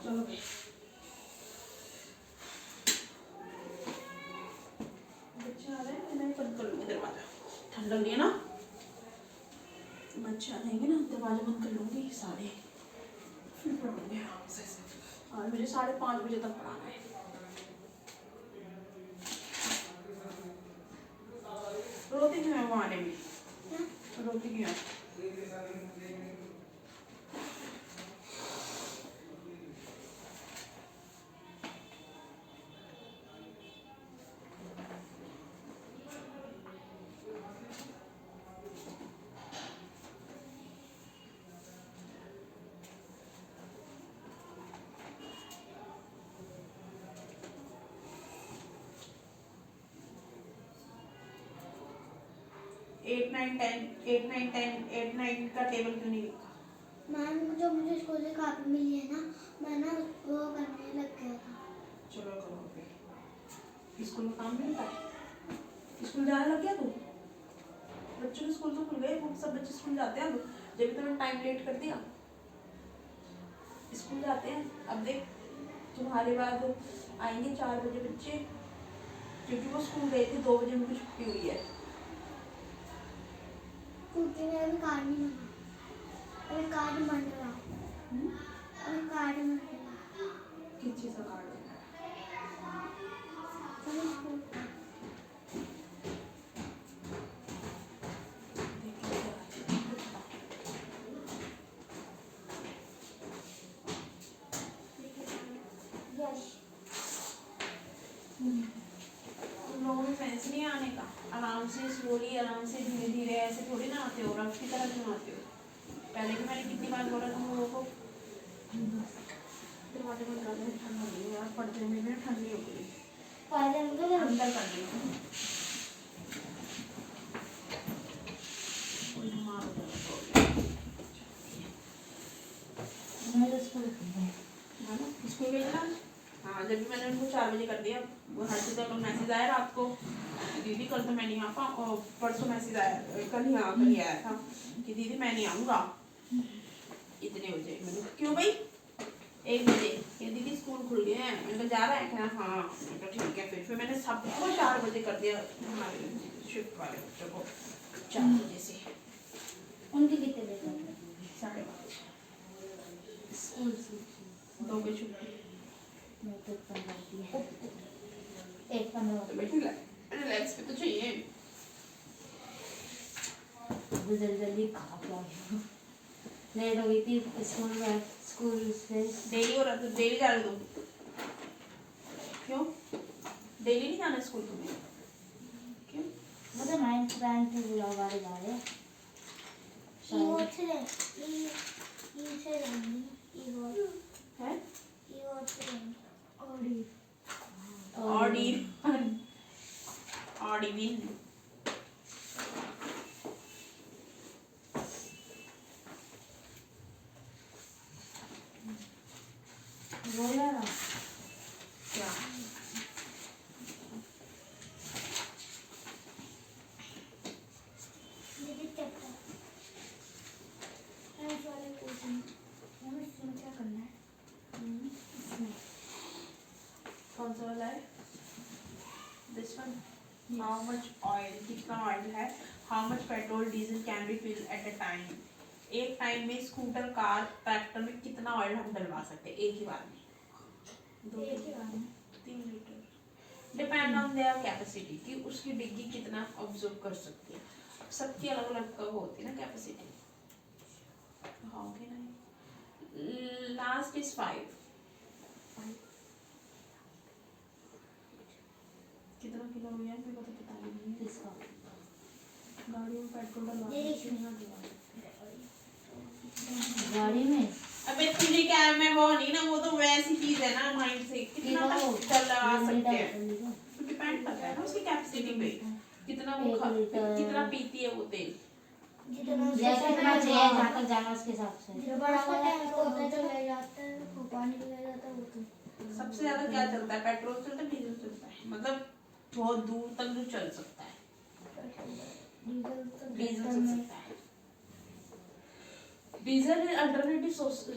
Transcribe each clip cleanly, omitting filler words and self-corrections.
चलो भाई बच्चे आ रहे हैं, मैं बंद कर लूँगी दरवाजा, ठंड लग रही है ना। बच्चे आ जाएंगे ना, दरवाजा बंद कर लूँगी सारे, फिर पढ़ूँगी आराम से। और मुझे 5:30 बजे तक पढ़ाना है। रोती क्यों है वो आने में? रोती क्यों है? 8 9 10 8 9 10 8 9 का टेबल क्यों नहीं लिखा? मैम जो मुझे स्कूल से कॉपी मिली है ना, मैं ना वो करने लग गया था। चलो करो अभी। स्कूल में काम नहीं होता है? स्कूल जाने लग गया तू? बच्चों के स्कूल तो खुल गए, सब बच्चे स्कूल जाते हैं अब। जब भी तुमने टाइम लेट कर दिया, स्कूल जाते हैं। अब देख तुम्हारे बाद आएंगे 4 बजे बच्चे, क्योंकि वो स्कूल गए थे 2 बजे उनकी छुट्टी हुई है। क्योंकि मैं अभी कार्ड नहीं बना, अभी कार्ड बन रहा, अभी कार्ड बन रहा। किस चीज़ का कार्ड? सभी स्कूल का। यश लोगों में सेंस नहीं आने का। आराम से स्लोली, आराम से धीरे धीरे, ऐसे थोड़ी ना आते हो, रफ की तरह क्यों आते हो? पहले भी मैंने कितनी बार बोला तुम लोगों को दरवाजे बंद कर दो, ठंड हो गई यार, पढ़ते में भी ठंडी हो गई। पहले मुझे अंदर कर देना, कोई बीमार हो जाएगा तो है ना। स्कूल गई ना? हाँ, जब भी मैंने उनको 4 बजे कर दिया, वो हर चीज़ का मैसेज आया रात को, दीदी कल तो मैं नहीं आ पाऊँ, और परसों मैसेज आया, कल ही आया था कि दीदी मैं नहीं आऊँगा इतने बजे। मैंने कहा क्यों भाई? 1 बजे ये दीदी स्कूल खुल गए हैं। मैंने कहा जा रहा है क्या? हाँ। मैंने कहा ठीक है। फिर मैंने सबको 4 बजे कर दिया, हमारे शिफ्ट वाले बच्चों को 4 बजे से। उनके कितने बजे? 12:30 स्कूल से 2 बजे छुट्टी। मैं तो 15 दिया, 1:15 तो बेटी रिलैक्स पे तो चाहिए। जल्दी जल्दी खा पाओ। लेट हो गई थी स्कूल से। डेली हो रहा तो डेली जा रहे तुम? क्यों डेली नहीं जाना स्कूल तुम्हें? क्यों? मुझे 9th 10th ब्लॉग वाले जा रहे हैं ऑडी बोला ना क्या? क्या करना है इसमें? कौन सा वाला है? This one. How much oil, कितना ऑयल है? How much petrol diesel can be fill at a time? एक टाइम में स्कूटर, कार, ट्रैक्टर में कितना ऑयल हम डलवा सकते हैं एक ही बार में? 3 litre. Depend on their capacity कि उसकी डिग्गी कितना ऑब्जर्व कर सकती है। सबकी अलग अलग वो होती है ना कैपेसिटी। हाँ कि नहीं? Last is 5। कितना किलो हो गया मेरे को तो पता नहीं है। इसका गाड़ी में पेट्रोल डलवा गाड़ी में। अबे तुझे क्या है, मैं वो नहीं ना, वो तो वैसी चीज है ना, माइंड से कितना तक चला सकते हैं, डिपेंड करता है ना उसकी कैपेसिटी पे, कितना वो कितना पीती है वो तेल। जितना चाहिए जहाँ तक जाना उसके हिसाब से। बड़ा वाला होता है तो ले जाते हैं, वो पानी ले जाता है वो तो। सबसे ज्यादा क्या चलता है? पेट्रोल चलता है, डीजल चलता है, मतलब बहुत दूर तक जो चल सकता है। डीजल चल सकता है। Diesel alternative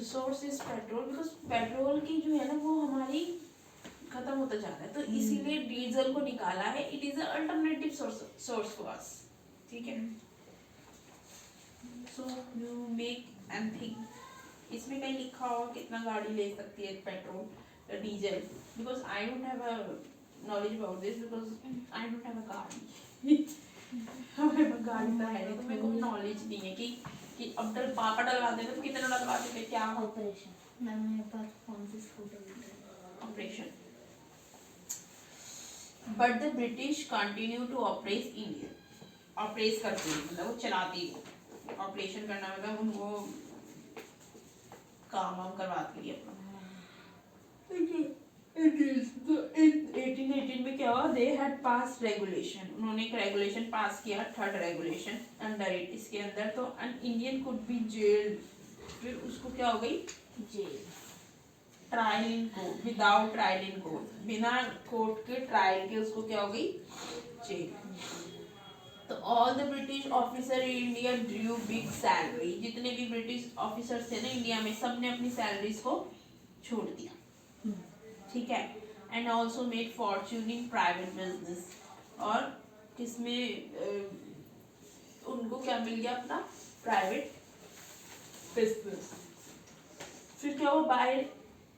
source is petrol, because petrol की जो है ना वो हमारी खत्म होता जा रहा है, तो इसीलिए डीजल को निकाला है. It is alternative source for us. ठीक है. So you make and think. इसमें कहीं लिखा होगा कितना गाड़ी ले सकती है petrol diesel, because I don't have a knowledge about this, because I don't have a गाड़ी. हमारे पास गाड़ी तो है नहीं, तो मेरे को नॉलेज नहीं है कि अब पापा डलवा देते तो कितना डलवाते थे, क्या ऑपरेशन मेरे पास कौन सी scooter operation. But the British continue to operate India. Operate करते हैं मतलब वो चलाती है. ऑपरेशन करना मतलब उनको काम वाम करवाती है अपना. 1818 में क्या हुआ, दे हैड पास रेगुलेशन. उन्होंने एक रेगुलेशन पास किया, थर्ड रेगुलेशन अंडर इट. इसके अंदर तो an Indian could be jailed. फिर उसको क्या हो गई, jail. Trial in court, without trial in court, बिना कोर्ट के ट्रायल के उसको क्या हो गई, जेल. तो all the British officer in India drew big salary. जितने भी ब्रिटिश ऑफिसर्स थे ना इंडिया में, सब ने अपनी सैलरीज को छोड़ दिया. ठीक है. And also made Fortune in private business. और किसमें उनको क्या मिल गया, अपना प्राइवेट बिजनेस. फिर क्या हुआ, बाय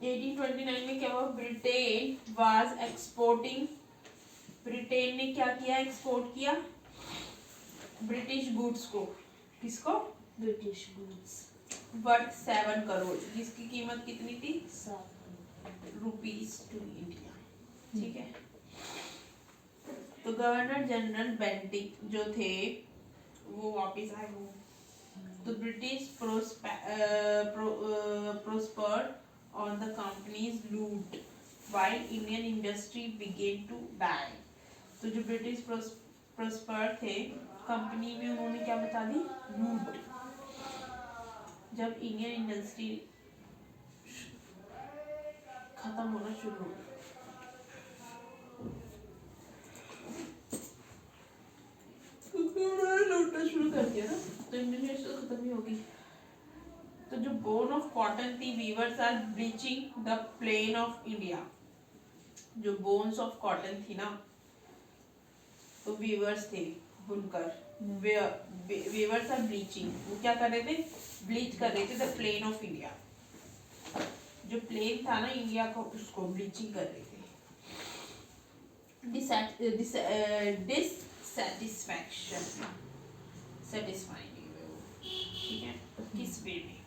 1829 में क्या हुआ, ब्रिटेन वाज एक्सपोर्टिंग. ब्रिटेन ने क्या किया, एक्सपोर्ट किया ब्रिटिश गुड्स को. किसको, ब्रिटिश गुड्स. वर्थ 7 करोड़, जिसकी कीमत कितनी थी, 7 रुपीज टू इंडिया. ठीक है. तो गवर्नर जनरल बेंटिक जो थे वो वापस आए. वो तो British prospered on the company's loot while Indian industry began to die. तो जो ब्रिटिश prosper थे कंपनी में, उन्होंने क्या बता दी, लूट. जब इंडियन इंडस्ट्री खत्म होना शुरू हो गया, लूटना शुरू कर दिया ना, तो इंडियन इंडस्ट्री खत्म ही होगी. तो जो बोन ऑफ कॉटन थी, weavers are bleaching the plain of India. जो बोन्स ऑफ कॉटन थी ना, तो वीवर्स थे, बुनकर. वीवर्स आर ब्लीचिंग, वो क्या कर रहे थे, ब्लीच कर रहे थे द प्लेन ऑफ इंडिया. जो प्लेन था ना इंडिया का, उसको ब्लीचिंग कर रहे थे. Dissatisfaction, satisfying. ठीक है. किस वे में,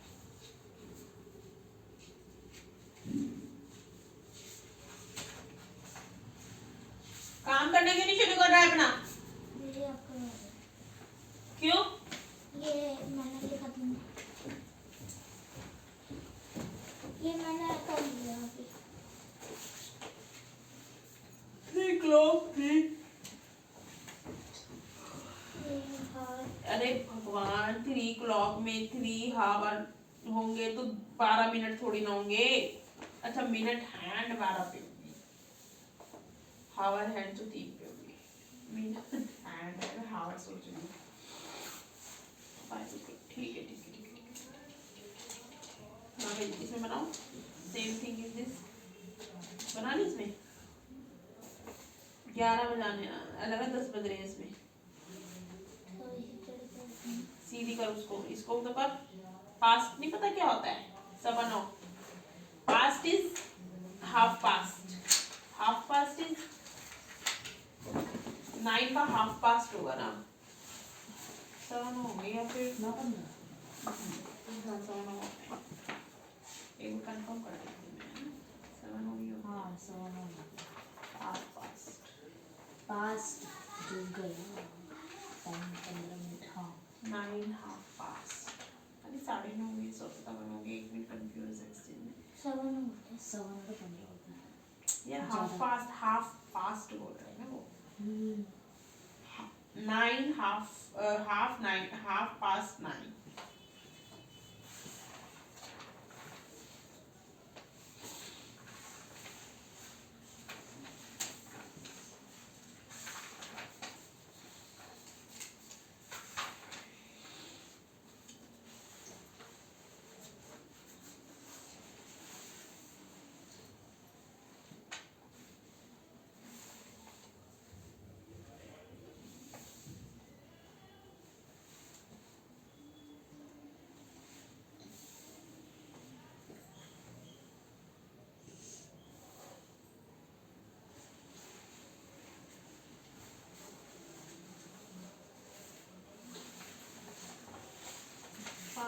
काम करने क्यों नहीं शुरू कर रहा है अपना, क्यों, ये मैंने लिखा था, ये मैंने कर लिया अभी. 3 o'clock 3. अरे भगवान, 3 o'clock में 3 हावर होंगे तो 12 मिनट थोड़ी ना होंगे. अच्छा, मिनट हैंड 12 पे होगी, हावर हैंड तो 3 पे होगी. मिनट हैंड है, हावर सोच रही हूँ. ठीक है, ठीक है, ठीक है. हाँ भाई, इसमें बनाओ. Same thing is this. बना ली इसमें 11 बजाने, 11:10 बज रहे हैं इसमें. सीधी कर उसको, इसको तो कर. पास्ट नहीं पता क्या होता है, 7 past is half past. Half past is 9 का हाफ पास्ट होगा ना. 7 हो गया या फिर 7 एक कंफर्म कर देती हूँ मैं. 7 हो गया. हाँ 7 हाफ पास्ट. पास्ट जो गया टाइम 15 मिनट. हाँ 9 हाफ पास्ट. अरे 9:30 हो गए, 7 हो गए. 1 मिनट कंफ्यूज है इस चीज में. 7 होता है, 7 और 15 होता है यार. हाफ पास्ट बोल रहे हैं ना वो. 9 हाफ 9 हाफ पास्ट 9.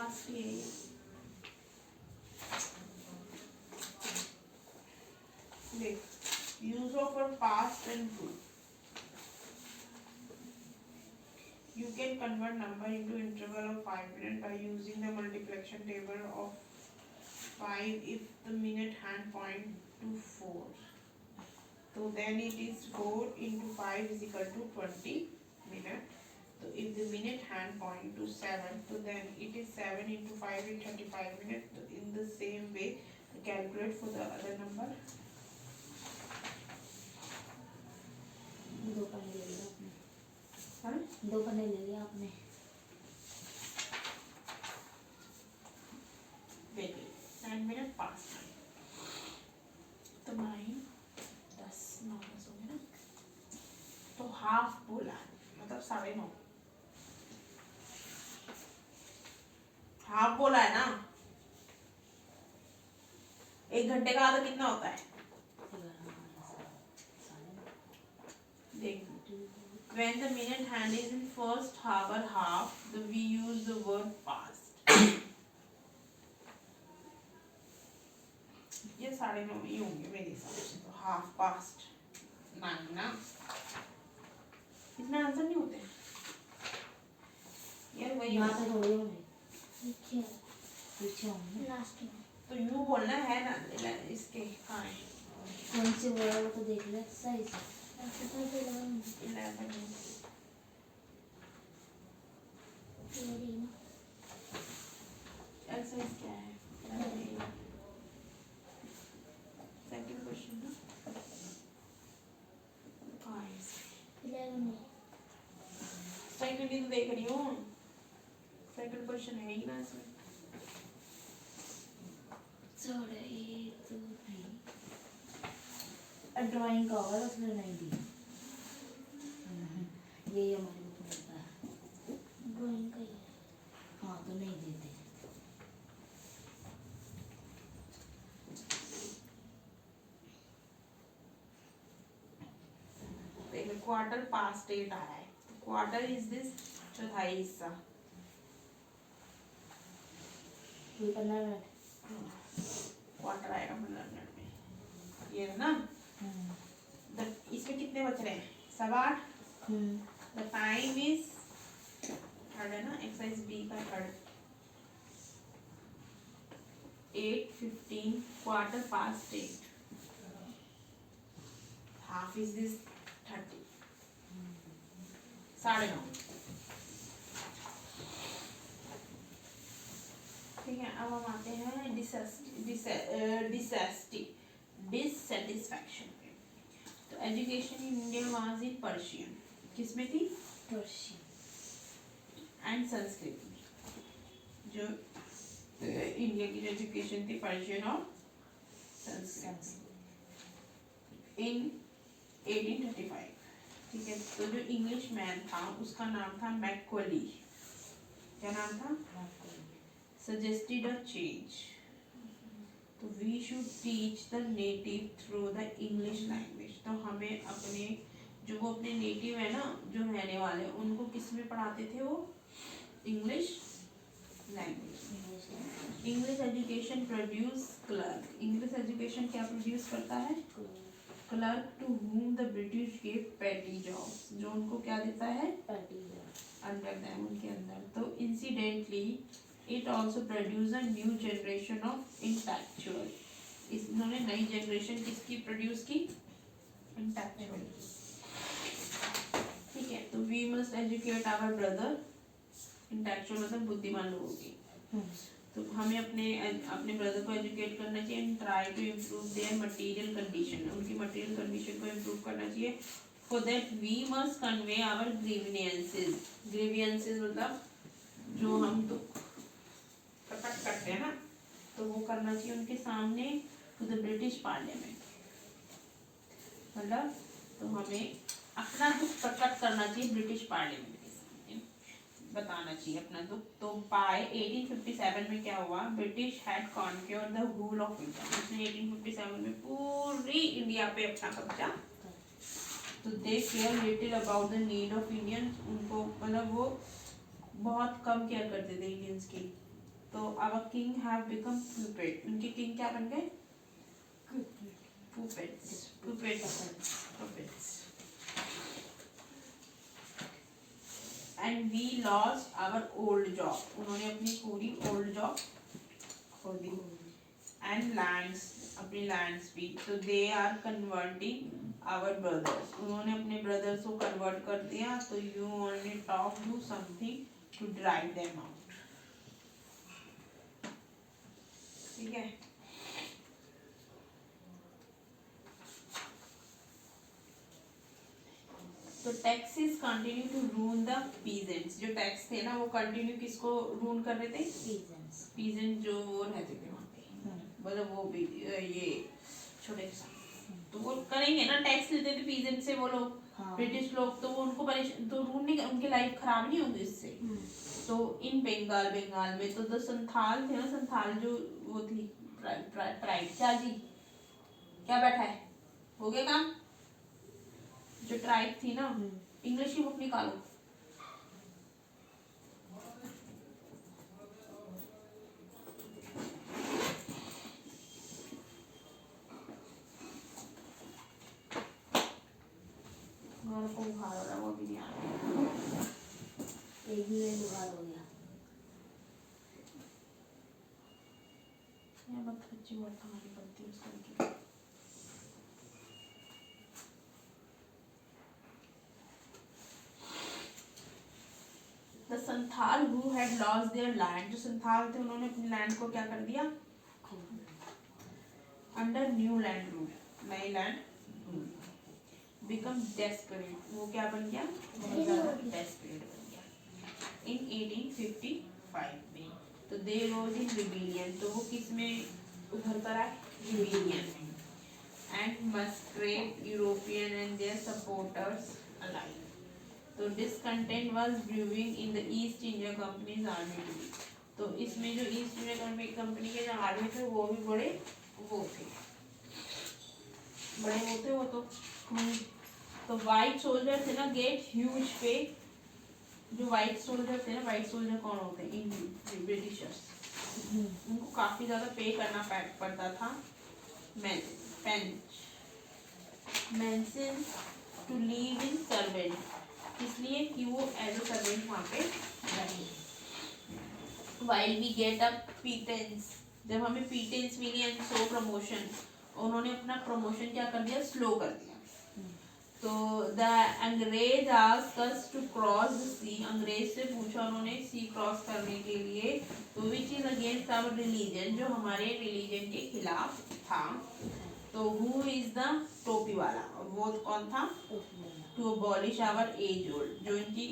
पास्ट ही है ये। देख, use of past and true. You can convert number into interval of 5 minutes by using the multiplication table of 5 if the minute hand point to 4. So then it is 4 into 5 is equal to 20 minutes. So if the minute hand point to 7, so then it is 7 into 5 is 35 minutes. So in the same way, calculate for the other number. दो पन्ने ले लिया आपने। हाँ? 2 पन्ने ले लिया आपने। देखिए 9 मिनट पास तो 9 10 9 10 हो गए ना, तो हाफ बोला मतलब 9:30, हाफ बोला है ना। 1 घंटे का आधा कितना होता है? देख, when the minute hand is in first hour half, we use the word past. ये 9:30 ही होंगे मेरे हिसाब से, तो हाफ पास्ट 9 ना। इतना आंसर नहीं होते यार, वही यहाँ पे थोड़ी होंगे, पीछे होंगे लास्ट में। तो यूं बोलना है ना, इसके कहाँ है? कौन से बोला वो तो देख ले सही से। 11 एक्सरसाइज क्या है? सेकंड क्वेश्चन ना, कहाँ है? सेकंड ही तो देख रही हूँ, सेकंड क्वेश्चन है ही ना इसमें। ड्राइंग का होगा उसमें नहीं दी। ये हमारे को मिलता है ड्राइंग का ही है। हाँ तो नहीं देते। देखो क्वार्टर पास्ट 8 आ रहा है, क्वार्टर इज दिस चौथाई हिस्सा। कोई 15 मिनट क्वार्टर आएगा 15 मिनट में, ये है ना। इसमें कितने बच रहे हैं? 7:15। द टाइम इज थर्ड है ना, एक्सरसाइज बी का third, 8:15, quarter past 8, half is this 30, 9:30। ठीक है, अब हम आते हैं डिससेटिस्फैक्शन पे। तो education in India was in Persian, किसमें थी? पर्शियन एंड संस्कृत में। जो इंडिया की जो एजुकेशन थी पर्शियन और संस्कृत इन 1835। ठीक है, तो जो इंग्लिश मैन था उसका नाम था मैकॉली। क्या नाम था? सजेस्टेड अ चेंज, तो we should teach the native through the English language. तो हमें अपने जो वो अपने नेटिव है ना, जो रहने वाले, उनको किस में पढ़ाते थे? वो English language. English education produce clerk. English education क्या प्रोड्यूस करता है? Clerk to whom the British gave petty jobs, जो उनको क्या देता है? अंडर देम, उनके अंदर। तो incidentally it also produce a new generation of intellectual. इन्होंने नई जनरेशन किसकी प्रोड्यूस की? इंटेलेक्चुअल। ठीक है, तो we must educate our brother, intellectual मतलब बुद्धिमान लोगों की। तो हमें अपने ब्रदर को एजुकेट करना चाहिए and try to improve their material condition, उनकी मटेरियल कंडीशन को इम्प्रूव करना चाहिए। For that we must convey our grievances. Grievances मतलब जो हम दुख प्रकट करते हैं ना, तो वो करना चाहिए उनके सामने, टू द ब्रिटिश पार्लियामेंट। मतलब तो हमें अपना दुख प्रकट करना चाहिए ब्रिटिश पार्लियामेंट के सामने, बताना चाहिए अपना दुख। तो बाय 1857 में क्या हुआ? British had conquered the whole of India. उसने 1857 में पूरी इंडिया पे अपना कब्जा। तो they care little about the need of Indians. उनको मतलब वो बहुत कम केयर करते थे इंडियंस की। तो our king have become puppet, उनके किंग क्या बन गए? Puppets, puppets. And we lost our old job, उन्होंने अपनी पूरी ओल्ड जॉब खो दी। एंड लैंड्स, अपनी लैंड्स भी। तो they are converting our brothers, उन्होंने अपने ब्रदर्स को कन्वर्ट कर दिया। तो you only talk do something to drive them out. ठीक है, तो taxes continue to rule the peasants, जो टैक्स थे ना वो कंटिन्यू किसको रूल कर रहे थे? पीजेंट जो वो रहते थे वहाँ पे, मतलब वो भी ये छोटे किसान, तो वो करेंगे ना, टैक्स लेते थे पीजेंट से वो लोग। हाँ। ब्रिटिश लोग, तो वो उनको परेशान, तो रूल नहीं, उनकी लाइफ खराब नहीं होगी इससे। तो इन बंगाल में तो जो संथाल थे ना, संथाल जो वो थी प्राइड, क्या जी क्या बैठा है, हो गया काम? जो ट्राइब थी ना, इंग्लिश की बुक निकालो। मेरे को बुखार हो रहा है, वो भी नहीं आ रहा, एक ही में बुखार हो गया। ये मत बच्ची बहुत हमारी बनती है उसकी। The Santhal who had lost their land, जो संथाल थे उन्होंने अपनी लैंड को क्या कर दिया? अंडर न्यू लैंड रूल, नई लैंड रूल। बिकम डेस्परेट, वो क्या बन गया? बहुत ज़्यादा डेस्परेट बन गया। इन 1855 में, तो दे रोज इन रिबेलियन, तो वो किस में उभर कर आए? रिबेलियन में। एंड मस्ट्रेट European and their supporters alike, तो discontent was brewing in the East India company's army too, तो इसमें जो ईस्ट इंडिया कंपनी के जो आर्मी थे वो भी बड़े वो थे, वो तो वाइट सोल्जर थे ना, गेट ह्यूज पे, जो वाइट सोल्जर थे ना, वाइट सोल्जर कौन होते हैं? इंडियन ब्रिटिशर्स, उनको काफी ज्यादा पे करना पड़ता था mansion to live in servant, इसलिए कि वो एज अ सर्वेंट वहाँ पे रहे। While we get a pittance, जब हमें पीटेंस मिली एंड सो प्रमोशन, उन्होंने अपना प्रमोशन क्या कर दिया? स्लो कर दिया। तो the Angrez asked us to cross the sea, अंग्रेज से पूछा उन्होंने सी क्रॉस करने के लिए, तो which is against our religion, जो हमारे रिलीजन के खिलाफ था। तो हु इज द टोपी वाला, वो कौन था? To abolish our age old, जो इनकी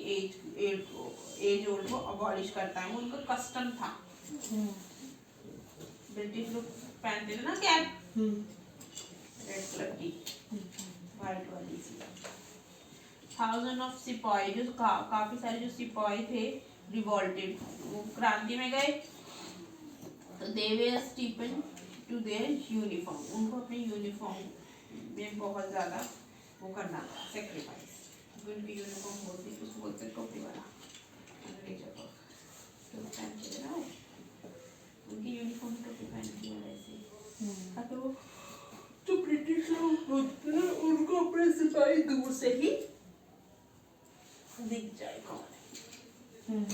एज ओल्ड को अबॉलिश करता है, वो उनका कस्टम था। ब्रिटिश लोग पहनते थे ना कैप, रेड कलर की, वाइट वाली सी। थाउजेंड ऑफ सिपाही, जो काफी सारे जो सिपाही थे रिवॉल्टेड, वो क्रांति में गए। तो दे वर स्टीफन टू देयर यूनिफॉर्म, उनको अपने यूनिफॉर्म में बहुत ज्यादा वो करना था, सेक्रीफाइस। उनकी यूनिफॉर्म होती उसको बोलते टोपी वाला, अंग्रेजों को तो पहनते ना, उनकी यूनिफॉर्म टोपी पहनती है वैसे, ताकि वो जो ब्रिटिश लोग होते हैं उनको अपने सिपाही दूर से ही दिख जाए कौन है।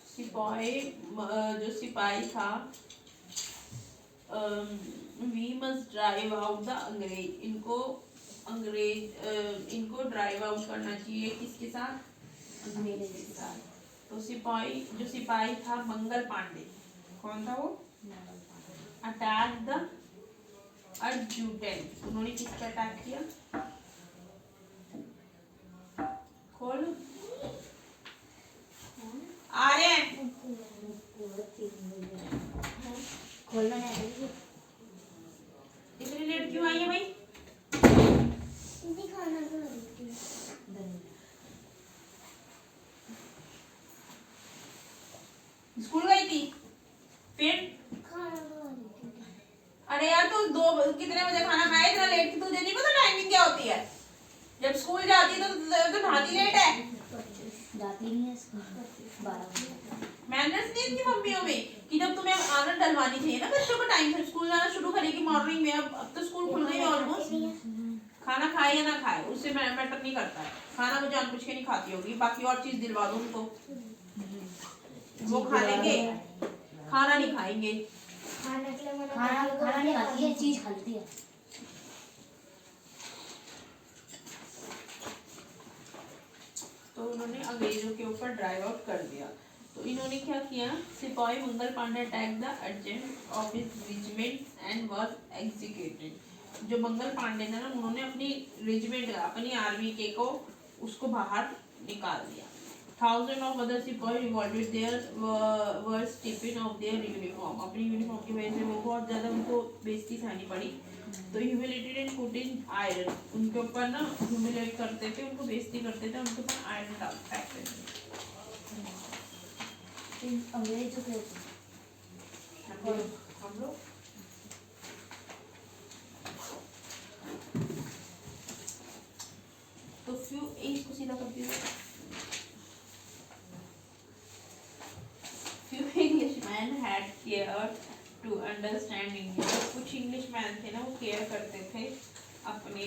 सिपाही, जो सिपाही था, we must drive out the अंग्रेज, इनको ड्राइव आउट करना चाहिए, किसके साथ? अंग्रेज के साथ। तो जो सिपाही था मंगल पांडे, कौन था वो? अटैक द एडजुटेंट, उन्होंने किस पर अटैक किया? खोल आ रहे हैं, खोलना है। इतनी लेट क्यों आई है भाई? खाना स्कूल गई थी, फिर अरे यार तू कितने बजे खाना खाए? इतना लेट, तुझे नहीं पता टाइमिंग क्या होती है? जब स्कूल जाती है तो नहाती लेट है। जाती नहीं है स्कूल 12 बजे। मैनर्स नहीं इनकी मम्मियों में कि जब तुम्हें आदत डलवानी चाहिए ना बच्चों को टाइम से स्कूल जाना शुरू करेगी मॉर्निंग में। अब तो स्कूल खुल गई है ऑलमोस्ट। खाना खाए या ना खाए उससे मैटर नहीं करता है। खाना वो जानबूझ के नहीं खाती होगी, बाकी और चीज दिलवा दो उनको, वो खा लेंगे, खाना नहीं खाएंगे। खाना खाना नहीं खाती है, चीज खाती है। तो उन्होंने अंग्रेजों के ऊपर ड्राइव आउट कर दिया। तो इन्होंने क्या किया, सिपाही Mangal Pandey attack the adjutant of his regiment and was executed. जो मंगल पांडे ने ना उन्होंने अपनी रेजिमेंट अपनी आर्मी के को उसको बाहर निकाल दिया। Thousand of other sipahi revolted there were stiffen of their uniform. अपनी यूनिफॉर्म की वजह से वो बहुत ज़्यादा उनको बेइज्जती सहनी पड़ी। तो humiliated and put in iron, उनके ऊपर ना ह्यूमिलेट करते थे, उनको बेइज्जती करते थे, उनके ऊपर आयरन डाल फेंकते थे। अंग्रेजों के ऊपर हम लोग तो फ्यू इसको सीधा कर दिया। Few Englishmen had cared to understand India। कुछ इंग्लिश मैन थे ना वो केयर करते थे अपने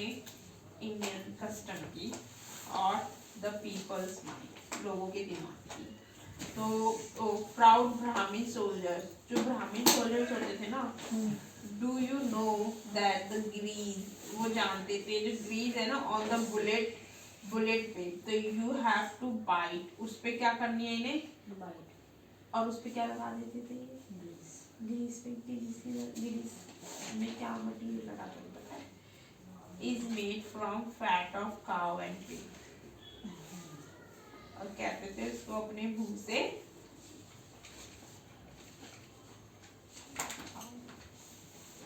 इंडियन कस्टम की और द पीपल्स माइंड, लोगों के दिमाग की। तो प्राउड ब्राह्मीण सोल्जर्स, जो ब्राह्मीण सोल्जर्स होते थे ना, do you know that the grease, वो जानते थे जो ग्रीज है ना ऑन द बुलेट पे, तो यू हैव टू बाइट, उस पे क्या करनी है इन्हें, बाइट, और उस पे क्या लगा देते थे ये ग्रीस पे। ग्रीस में क्या मटेरियल लगाते थे पता है, is made from fat of cow and pig. और कहते थे उसको अपने भूसे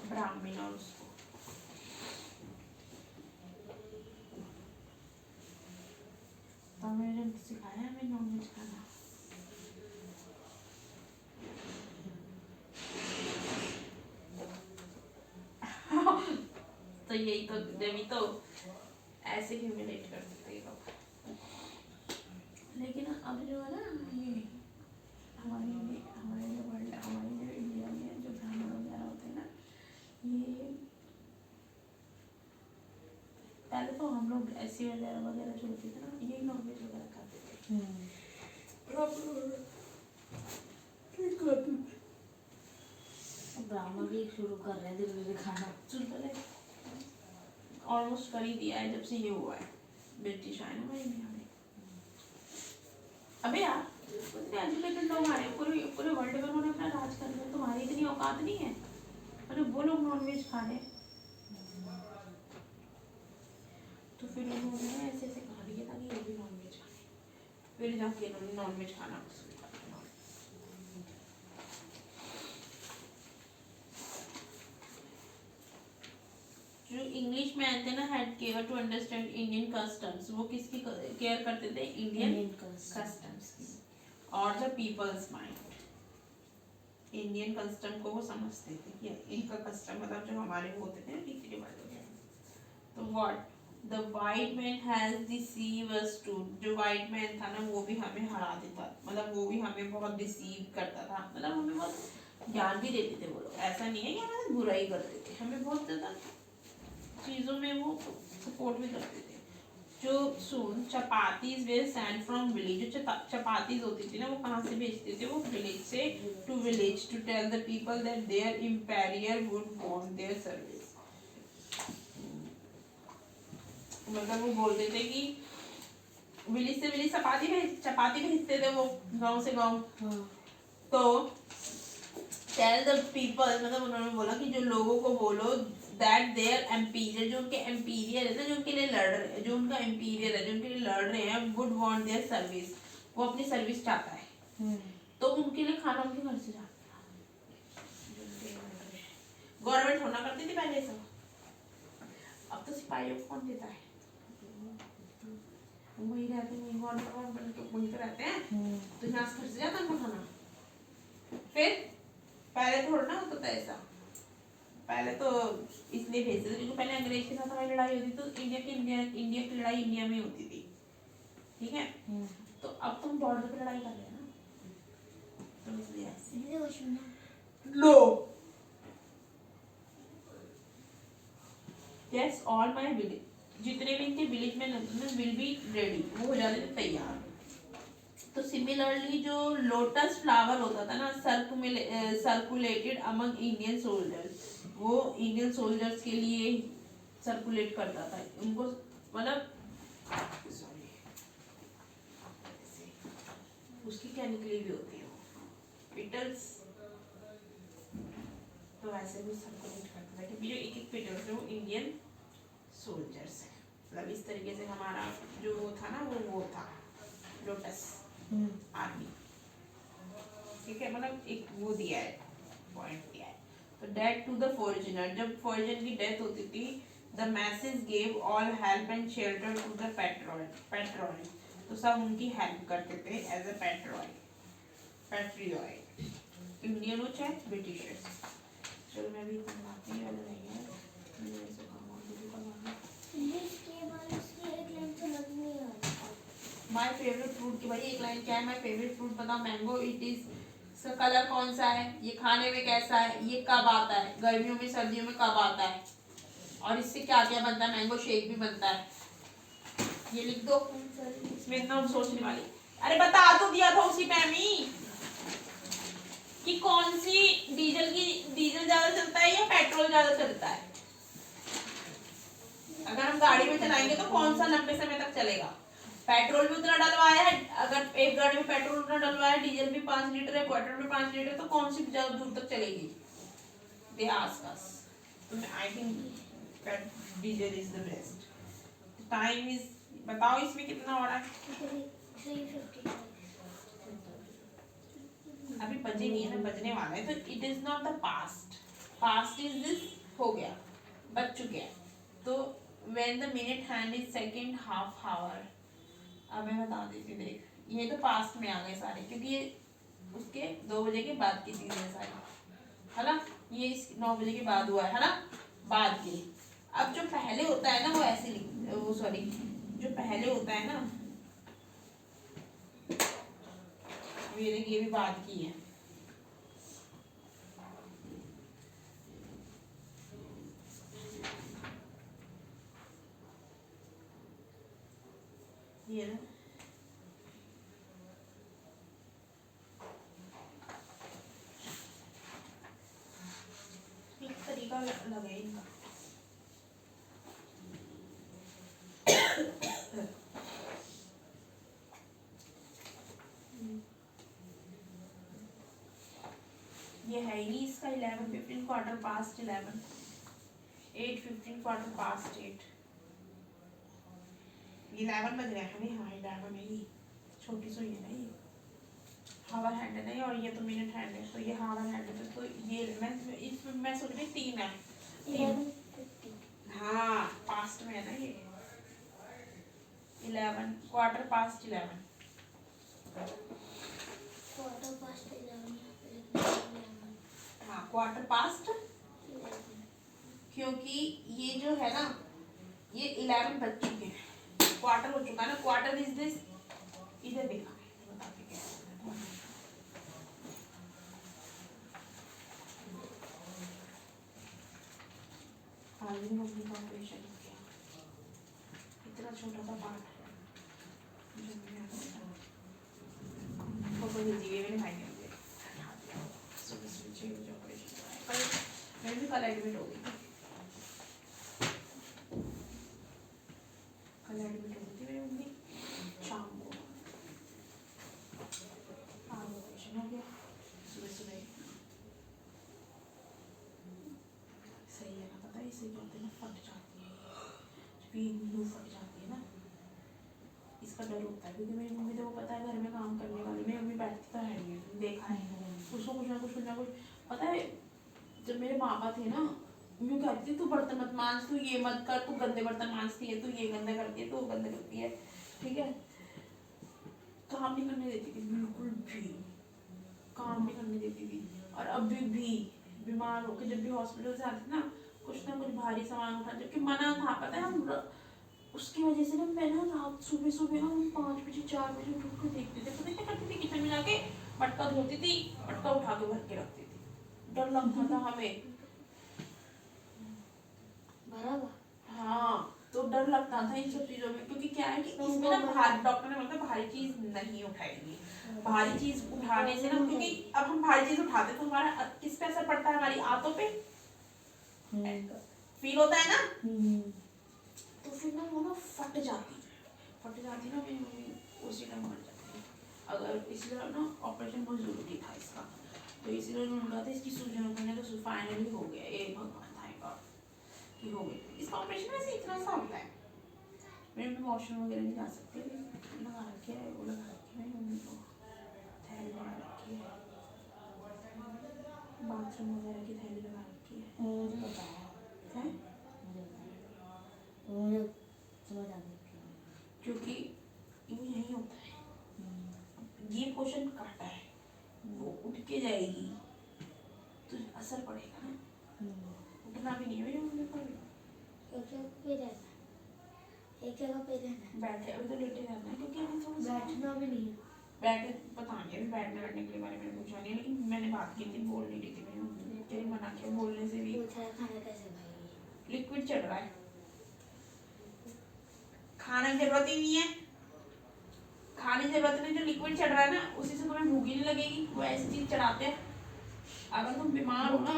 ब्राह्मण और उसको तो मैंने सिखाया हमें नॉनवेज खाना। तो यही तो देवी तो ऐसे ह्यूमिलेट करते थे लोग। लेकिन अब जो है ना ये हमारे जो वर्ल्ड हमारे जो इंडिया में जो ब्राह्मण वगैरह होते हैं ना, ये पहले तो हम लोग ऐसी वगैरह जो होती थी ना यही नॉनवेज वगैरह खाते थे। ब्राह्मण भी शुरू कर रहे हैं धीरे धीरे खाना। ऑलमोस्ट कर ही दिया है जब से ये हुआ है, ब्रिटिश आए ना भाई इंडिया में। अबे यार इतने एजुकेटेड लोग आ रहे हैं पूरे पूरे वर्ल्ड में, उन्होंने अपना राज कर लिया, तुम्हारी इतनी औकात नहीं है, अरे वो लोग नॉनवेज खा रहे हैं। तो फिर उन्होंने ऐसे ऐसे कहा दिया था कि ये भी नॉनवेज खाने, फिर जाके इन्होंने नॉनवेज खाना शुरू कर दिया। जो इंग्लिश मैन थे ना had care to understand Indian customs, वो किसकी केयर करते थे, इंडियन कस्टम्स की। और the people's mind, Indian custom को वो समझते थे कि इनका कस्टम मतलब जो हमारे वो होते थे ना रीति रिवाज वगैरह। तो what the white man has deceive us to, जो वाइट मैन था ना वो भी हमें हरा देता, मतलब वो भी हमें बहुत डिसीव करता था, मतलब हमें बहुत ज्ञान भी देते थे वो लोग। ऐसा नहीं है कि हमें बुराई करते थे, हमें बहुत ज़्यादा चीज़ों में वो सपोर्ट भी करते थे। जो सुन चपातीज वे सेंड फ्रॉम विलेज, जो चपातीज होती थी ना वो कहाँ से भेजते थे, वो विलेज से to village to tell the people that their emperor would want their service. मतलब वो बोलते थे कि विलेज से विलेज चपाती भेजते थे वो गांव से गांव। तो टेल द पीपल मतलब उन्होंने बोला कि जो लोगों को बोलो दैट देयर एम्पीरियर, जो उनके एम्पीरियर है ना, जो उनके लिए लड़ रहे, जो उनका एम्पीरियर है, जो उनके लिए लड़ रहे हैं, वुड वांट देयर सर्विस, वो अपनी सर्विस चाहता है। तो उनके लिए खाना उनके घर से जाता है। गवर्नमेंट होना करती थी पहले सब, अब तो सिपाहियों को कौन देता है, वही रहते हैं गवर्नमेंट तो वहीं पे रहते हैं, तो यहाँ से घर से जाता है खाना। फिर पहले थोड़ा ना होता था ऐसा, पहले तो इसलिए भेजते थे क्योंकि पहले अंग्रेज के साथ हमारी लड़ाई होती तो इंडिया की लड़ाई इंडिया में होती थी, ठीक है। तो अब तुम बॉर्डर पे लड़ाई कर रहे हो ना, तो इसलिए ऐसे no yes all my village, जितने भी इनके विलेज में विल बी रेडी, वो हो जाते थे तैयार। तो सिमिलरली जो लोटस फ्लावर होता था ना सर्कुलेटेड अमंग इंडियन सोल्जर्स, वो इंडियन सोल्जर्स के लिए सर्कुलेट करता था उनको, मतलब सॉरी उसकी क्या निकली भी होती है पिटल्स, तो वैसे भी सर्कुलेट करता था क्योंकि जो एक एक पिटल्स है वो इंडियन सोल्जर्स है, मतलब इस तरीके से हमारा जो वो था ना वो था लोटस आर्मी। ठीक है, मतलब एक वो दिया है पॉइंट दिया है। तो डेथ टू द फॉर्च्यूनर, जब फॉर्च्यूनर की डेथ होती थी the message gave all help and shelter to the petrol, तो सब उनकी हेल्प करते थे एज अ पैट्रियट, इंडियन हो चाहे ब्रिटिशर्स। चलो मैं भी इतना बनाती हूँ, वाला नहीं है मैं ऐसे माय फेवरेट फ्रूट की भाई एक लाइन क्या है, माय फेवरेट फ्रूट बताओ, मैंगो, इट इज, इसका कलर कौन सा है, ये खाने में कैसा है, ये कब आता है, गर्मियों में सर्दियों में कब आता है, और इससे क्या क्या बनता है, मैंगो शेक भी बनता है, ये लिख दो। इसमें इतना सोचने वाली, अरे बता तो दिया था उसी टाइम ही कि कौन सी डीजल ज्यादा चलता है या पेट्रोल ज्यादा चलता है। अगर हम गाड़ी में चलाएंगे तो कौन सा लंबे समय तक चलेगा, पेट्रोल भी उतना डलवाया है, अगर एक गाड़ी में पेट्रोल उतना डलवाया है, डीजल भी 5 लीटर है, पेट्रोल भी 5 लीटर, तो कौन सी ज्यादा दूर तक चलेगी, दे आस्क अस। तो I think diesel is the best. Time is, बताओ इसमें कितना हो रहा है, 3:50। अभी बजेंगे ना, बजने वाला है, तो it is not the past, past is this, हो गया, बज चुके हैं। तो when the minute hand is second half hour, अब मैं बता देती, देख ये तो पास्ट में आ गए सारे, क्योंकि ये उसके 2 बजे के बाद की चीजें सारी, है ना, ये इस 9 बजे के बाद हुआ है ना, बाद के। अब जो पहले होता है ना वो ऐसे लिख, वो सॉरी, जो पहले होता है ना, ये देखिए ये भी बाद की है, ये ना, एक तरीका लगे इनका। ये है ही नहीं इसका 11:15 क्वार्टर पास्ट 11, 8:15 क्वार्टर पास्ट 8, 11 बज रहे हैं, हाँ 11 है, ये छोटी सी है ना, ये हावर हैंड है नहीं, और ये तो मिनट हैंड है, तो ये हावर हैंड है, तो ये मैं सोच रही 3 है, 3 हाँ पास्ट में है ना ये, 11 क्वार्टर पास्ट 11, हाँ क्वार्टर पास्ट, क्योंकि ये जो है ना ये 11 बज चुके हैं, क्वार्टर हो चुका है ना, क्वार्टर इज दिस, इधर देखा बताते क्या ऑपरेशन किया, इतना छोटा सा पार्ट है जो मैंने भाई ने मैं भी कल एडमिट हो गई, कल एडमिट हो गई थी मेरी मम्मी शाम को, ऑपरेशन हो गया सुबह सुबह, सही है ना, पता है इसे कहते हैं फट जाती है, लू फट जाती है ना, इसका डर होता है, क्योंकि मेरी मम्मी तो वो पता है घर में काम करने वाली, मेरी मम्मी बैठती तो है नहीं, देखा है उसको कुछ ना कुछ पता है। जब मेरे पापा थे ना, यूँ कहती थी तू बर्तन मत मांज, तू ये मत कर, तू गंदे बर्तन मांजती है, तू ये गंदा करती है, तू वो गंदा करती है, ठीक है, काम नहीं करने देती थी, बिल्कुल भी काम नहीं करने देती थी। और अभी भी बीमार होकर जब भी हॉस्पिटल से आती ना कुछ भारी सामान उठा, जबकि मना था, पता है हम उसकी वजह से ना मैं ना रात सुबह सुबह ना 5 बजे 4 बजे उठ कर देखते थे, पता क्या करती थी, किचन में जाके मटका धोती थी, मटका उठा के भर के रखती थी। डर लगता था हमें। भरा हुआ। हाँ, तो डर लगता था इन सब चीजों में, क्योंकि क्या है कि इसमें ना भारी, डॉक्टर ने बोला भारी चीज नहीं उठाएगी। भारी चीज उठाने से ना, क्योंकि अब हम भारी चीज उठाते तो हमारा किस पे असर पड़ता है, हमारी आंतों पे फील होता है ना, तो फिर ना वो ना फट जाती ना, मैं उसी टाइम मर जाती। अगर इसलिए ना ऑपरेशन बहुत जरूरी था इसका, तो इसीलिए उन्होंने कहा था इसकी सूजन करने, तो फाइनली हो गया। ये भगवान थैंक गॉड कि हो गई। इसका ऑपरेशन वैसे इतना सा होता है, मेरे में वॉशरूम वगैरह नहीं जा सकते, लगा रखे है, वो लगा रखे है मम्मी को, थैली लगा रखी है, बाथरूम वगैरह की थैली लगा रखी है। मुझे बताया है मुझे समझ आ गई, क्योंकि वो यही होता है, ये पोर्शन काटा है, वो उठ के जाएगी तो असर पड़ेगा ना, उठना भी नहीं है मुझे पर। एक जगह पे रहना, बैठे अभी तो लेटे रहना है, क्योंकि अभी थोड़ा बैठना भी नहीं है। बैठे पता नहीं अभी बैठने के बारे में पूछा नहीं, लेकिन मैंने बात की थी, बोल नहीं रही थी, मैंने तेरी मना किया बोलने से भी। खाना कैसे खाएगी? लिक्विड चढ़ रहा है, खाने की जरूरत ही नहीं है, खाने की जरूरत नहीं, जो लिक्विड चढ़ रहा है ना उसी से तुम्हें भूख ही नहीं लगेगी। वो ऐसी चीज चढ़ाते हैं, अगर तुम बीमार हो ना,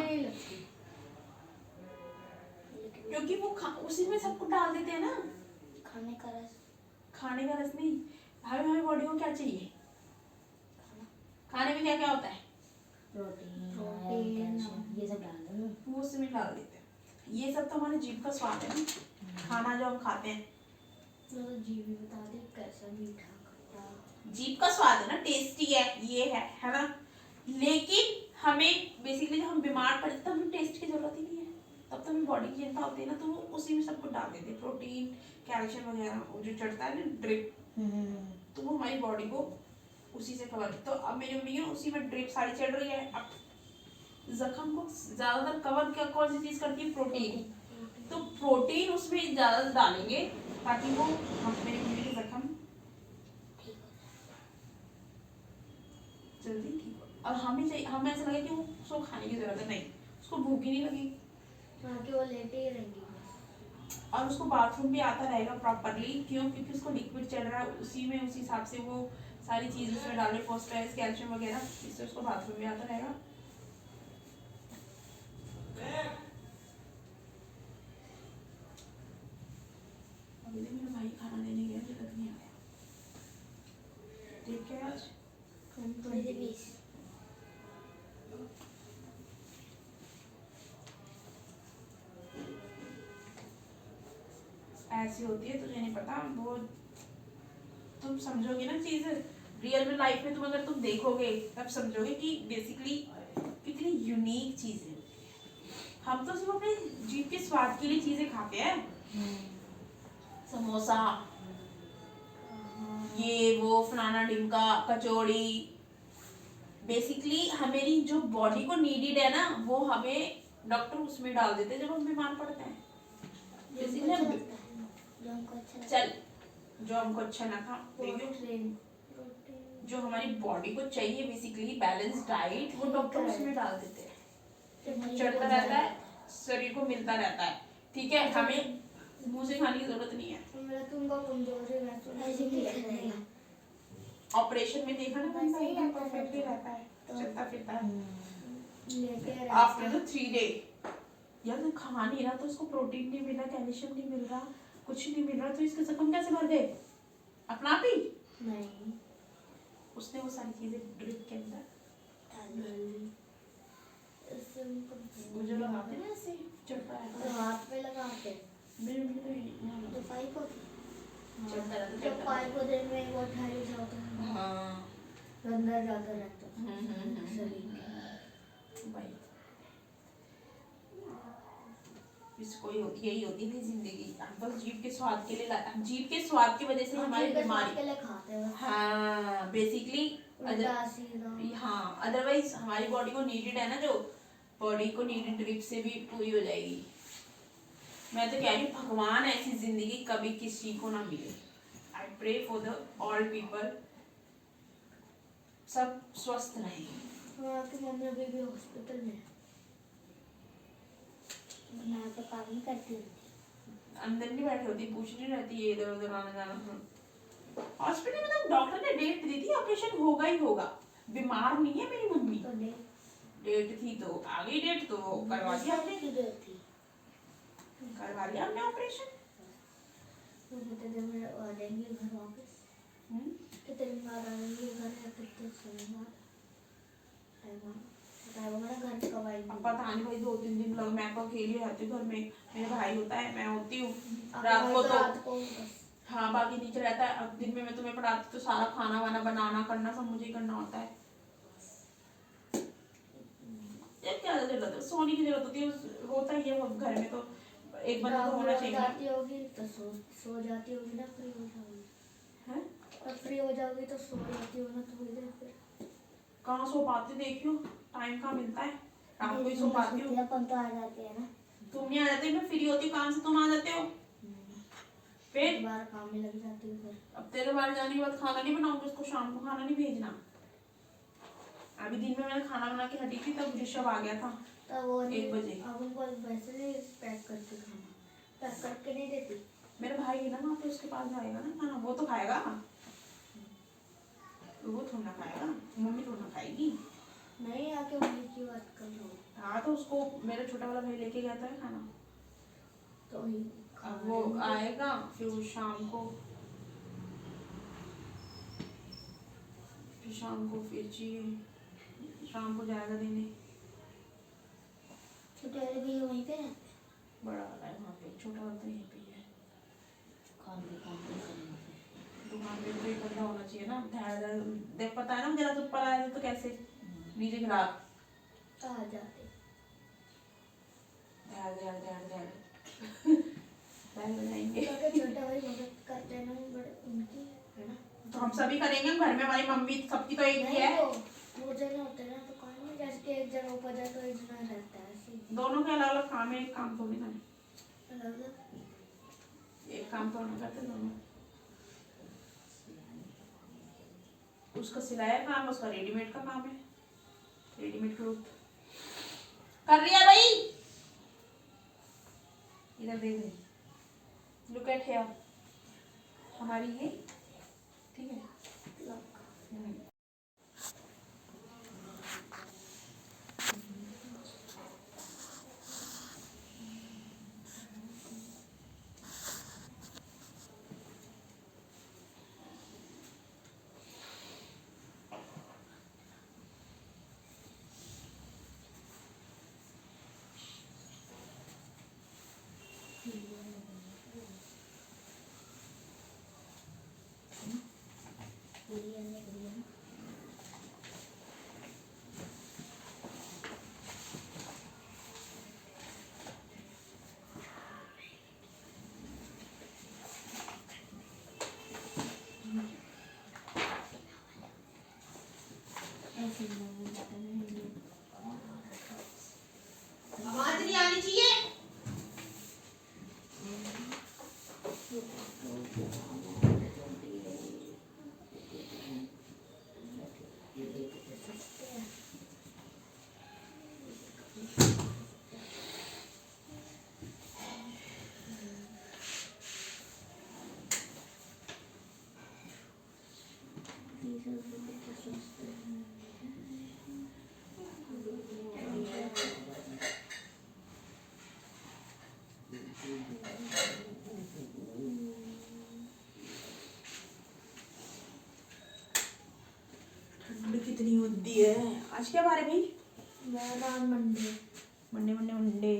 क्योंकि वो उसी में सब कुछ डाल देते हैं ना। खाने का रस नहीं, भाई हमारी बॉडी को क्या चाहिए, खाने में क्या क्या होता है, प्रोटीन ये सब डाल दो, वो उसमें डाल देते हैं। ये सब तो हमारे जीभ का स्वाद है ना, खाना जो हम खाते हैं, तो जीभ भी बता दे कैसा मीठा खट्टा। जीभ का स्वाद है ना, टेस्टी है, ये है ना। लेकिन हमें बेसिकली जब हम बीमार पड़ते तब हमें टेस्ट की जरूरत ही नहीं है, तब तो हमें बॉडी की चिंता होती है ना, तो वो उसी में सब कुछ डाल देते हैं, प्रोटीन कैल्शियम वगैरह, वो जो चढ़ता है ना ड्रिप, तो वो हमारी बॉडी को उसी से कवर। तो अब मेरी मम्मी है उसी में ड्रिप सारी चढ़ रही है। अब जख्म को ज्यादातर कवर क्या कौन सी चीज करती है, प्रोटीन, तो प्रोटीन उसमें ज्यादा डालेंगे ताकि वो मेरी मम्मी की जख्म जल्दी ठीक हो। और हमें चाहिए, हमें ऐसा लगे कि वो उसको खाने की जरूरत है, नहीं उसको भूख ही नहीं लगेगी, वो लेटे ही रहेंगी, और उसको बाथरूम भी आता रहेगा प्रॉपरली। क्यों? क्योंकि उसको लिक्विड चल रहा है उसी में, उसी हिसाब से वो सारी चीज उसमें डाले, फॉस्फोरस कैल्शियम वगैरह, इससे उसको बाथरूम भी आता रहेगा। अभी भी मेरा भाई खाना देने गया, अभी तक नहीं आया। ठीक है, आज ऐसी होती है, तुझे नहीं पता, वो तुम समझोगे ना चीज रियल में, लाइफ में तुम अगर तुम देखोगे तब समझोगे कि बेसिकली कितनी यूनिक चीज है। हम तो सिर्फ अपने जीभ के स्वाद के लिए चीजें खाते हैं, समोसा, ये वो फलाना ढिमका, कचौड़ी, बेसिकली हमारी जो बॉडी को नीडेड है ना, वो हमें डॉक्टर उसमें डाल देते हैं जब हम बीमार पड़ते हैं। चल जो हमको अच्छा ना था, जो हमारी बॉडी को चाहिए बेसिकली बैलेंस डाइट, वो डॉक्टर उसमें डाल देते हैं, चढ़ता रहता है, शरीर को मिलता रहता है। ठीक है, हमें मुंह से खाने की जरूरत नहीं है। ऑपरेशन में देखा ना बंदा एकदम परफेक्टली रहता है, चलता फिरता है। आफ्टर द 3 डे यार तो खा नहीं रहा, तो उसको प्रोटीन नहीं मिल रहा, कैल्शियम नहीं मिल रहा, कुछ नहीं मिल रहा, तो इसके जख्म कैसे भर गए? अपना आप ही नहीं, उसने वो सारी चीजें ड्रिप के अंदर मुझे लगाते ना ऐसे चढ़ता है, तो हाथ पे लगाते मेरे लिए तो पाइप चढ़ता रहता, जब पाइप को दिन में वो ठहरी जाता है, हाँ अंदर जाता रहता है शरीर के। भाई इसको यही होती है जिंदगी, हम बस जीभ के स्वाद के लिए, जीभ के स्वाद की वजह से हमारी बीमारी के लिए खाते हैं। हाँ बेसिकली, हाँ अदरवाइज हमारी बॉडी को नीडेड है ना, जो बॉडी को नीडेड ड्रिप से भी पूरी हो जाएगी। मैं तो कह रही हूँ भगवान ऐसी जिंदगी कभी किसी को ना मिले। I pray for the all people, सब स्वस्थ रहे। वहाँ की मम्मी अभी भी हॉस्पिटल में है। मैं तो काम नहीं करती हूँ, अंदर नहीं बैठी होती, पूछ नहीं रहती है इधर उधर आना जाना। हॉस्पिटल में तो डॉक्टर ने डेट दी थी, ऑपरेशन होगा ही होगा, बीमार नहीं है मेरी मम्मी। तो डेट थी तो आ गई डेट, तो करवा दिया हमने, करवा लिया हमने ऑपरेशन। कितने दिन में आ जाएंगे घर वापस? कितने दिन बाद आ जाएंगे घर, या कितने समय बाद टाइम हमारा घर कब आएगी? अब पता नहीं भाई, 2-3 दिन लग, मैं तो अकेली रहती हूँ घर में, मेरा भाई होता है, मैं होती हूँ रात को हाँ बाकी नीचे रहता है। अब दिन में मैं तुम्हें पढ़ाती तो सारा खाना वाना बनाना करना सब मुझे ही करना होता है। ये क्या जरूरत है, सोने की जरूरत होती है, होता ही है वो घर में, तो एक बंदा तो होना चाहिए। जाती होगी तो सो जाती होगी ना, फ्री हो जाओगी हैं? और फ्री हो जाओगी तो सो जाती हो ना थोड़ी देर, फिर कहाँ सो पाती, देखियो टाइम कहाँ मिलता है, रात को ही सो पाती हूँ। अपन तो आ जाते हैं ना, तुम नहीं आ जाते, मैं फ्री होती हूँ काम से, तुम आ जाते हो फिर बार काम में लग जाती हूँ फिर। अब तेरे बाहर जाने के बाद खाना नहीं बनाऊंगी, उसको शाम को खाना नहीं भेजना। अभी दिन में मैंने खाना बना के हटी थी, तब ऋषभ आ गया था तब वो 1 बजे। अब उनको वैसे नहीं पैक करके खाना, पैक करके नहीं देती। मेरा भाई है ना वहाँ पे, उसके पास जाएगा ना खाना, वो तो खाएगा, वो थोड़ा ना खाएगा, मम्मी थोड़ा ना खाएगी। नहीं आके वही की बात कर लो। हाँ तो उसको मेरा छोटा वाला भाई लेके गया था खाना, तो वही अब वो आएगा फिर वो शाम को, फिर चाहिए शाम को जाएगा देने। छोटे वाले भी वहीं पे रहते, बड़ा वाला है वहाँ पे, छोटा वाला तो यहीं पे ही है। दुकान पे तो एक बंदा होना चाहिए ना, देख पता है ना, जरा तो ऊपर आया तो कैसे नीचे गिरा आ जाते। छोटा भाई मदद करते हैं ना बड़े उनकी, है ना, तो हम सभी करेंगे घर में, हमारी मम्मी सबकी तो एक ही है। वो जन होते हैं ना तो काम में, जैसे कि एक जन ऊपर जाए तो एक जन रहता है, ऐसे दोनों के अलग अलग काम है, एक काम थोड़ी ना है, अलग एक काम तो नहीं करते दोनों। उसका सिलाई का काम, उसका रेडीमेड का काम है, रेडीमेड क्लोथ कर रही है भाई। इधर देख रही, लुक एट हियर, हमारी ये ठीक है। आवाज नहीं आनी चाहिए। ठंड कितनी होती है। आज क्या बार है भाई? मंडे मंडे मंडे मंडे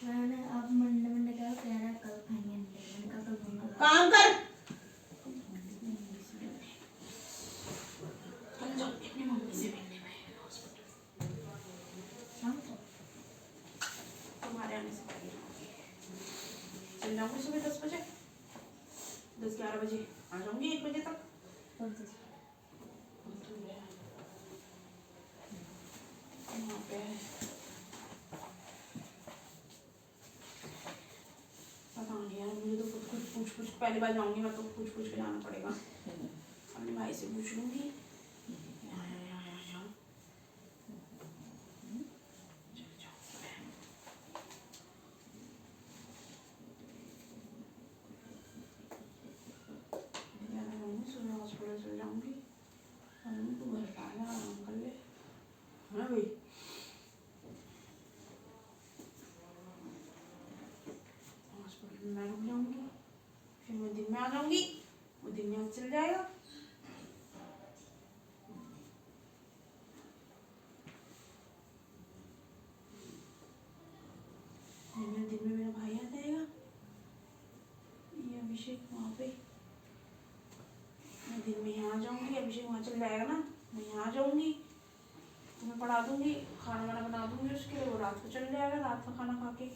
मैंने अब मंडे मंडे कह रहा है कल खाएंगे अंडे, मैंने कहा कल मंगलवार। काम कर, कल जाऊंगी अपनी मम्मी से मिलने में हॉस्पिटल शाम को, तुम्हारे आने से पहले चल जाऊंगी सुबह 10 बजे। 12 बजे आ जाऊंगी, 1 बजे तक। वहाँ पे पता नहीं यार, मुझे तो कुछ पूछ पहली बार जाऊंगी मैं, तो पूछ के जाना पड़ेगा। अपने भाई से पूछ लूंगी। हॉस्पिटल चल जाऊंगी, तू घर पे आया आराम कर ले, है ना भाई। हॉस्पिटल में रुक जाऊंगी, फिर मैं दिन में आ जाऊंगी, वो दिन में चल जाएगा। दिन में मेरा भाई आ जाएगा, ये अभिषेक वहाँ पे, मैं दिन में यहाँ आ जाऊंगी, अभिषेक वहाँ चल जाएगा ना, मैं यहाँ आ जाऊंगी, तो मैं पढ़ा दूंगी, खाना वाना बना दूंगी उसके लिए, वो रात को चल जाएगा, रात का खाना खा के।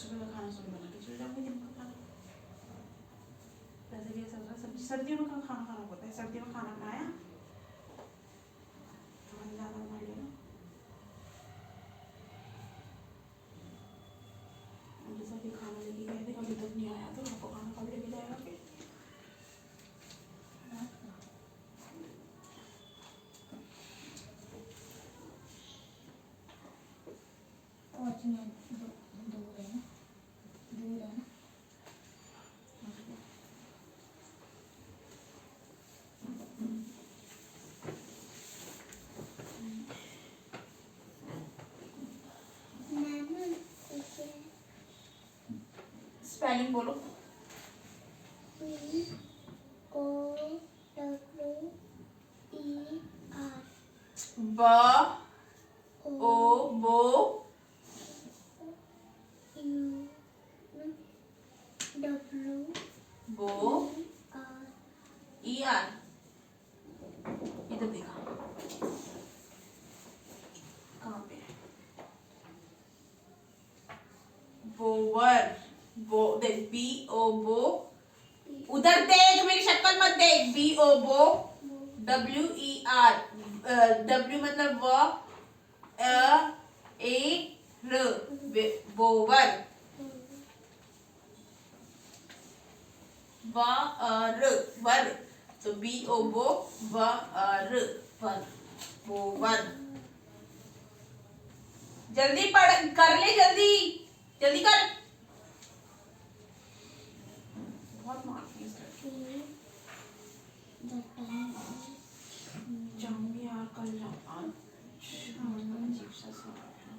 सुबह का खाना सुबह बना के चल जाऊंगी, दिन का खाना वैसे भी ऐसा होता है, सर्दियों में खाना खाना होता है, सर्दियों में खाना बनाया ज़्यादा बना लिया ना, जैसा कि खाना लेके गए थे, अभी तक नहीं आया, तो आपको खाना कब लेके जाएगा फिर? दूर है ना। स्पेलिंग बोलो। ब ओ बो बो ई आर, इधर देखा कहाँ पे है? बोवर, बो देख, बी ओ बो, उधर देख, मेरी शक्ल मत देख, बी ओ बो डब्ल्यू ई आर, डब्ल्यू मतलब व, ए र, बोवर, व र, वर, तो बी ओ बो व र, वर, बोवर। जल्दी पढ़ कर ले, जल्दी जल्दी कर, बहुत मारती है जाऊंगी यार, कल जाऊँ, अजीब सा सवाल है।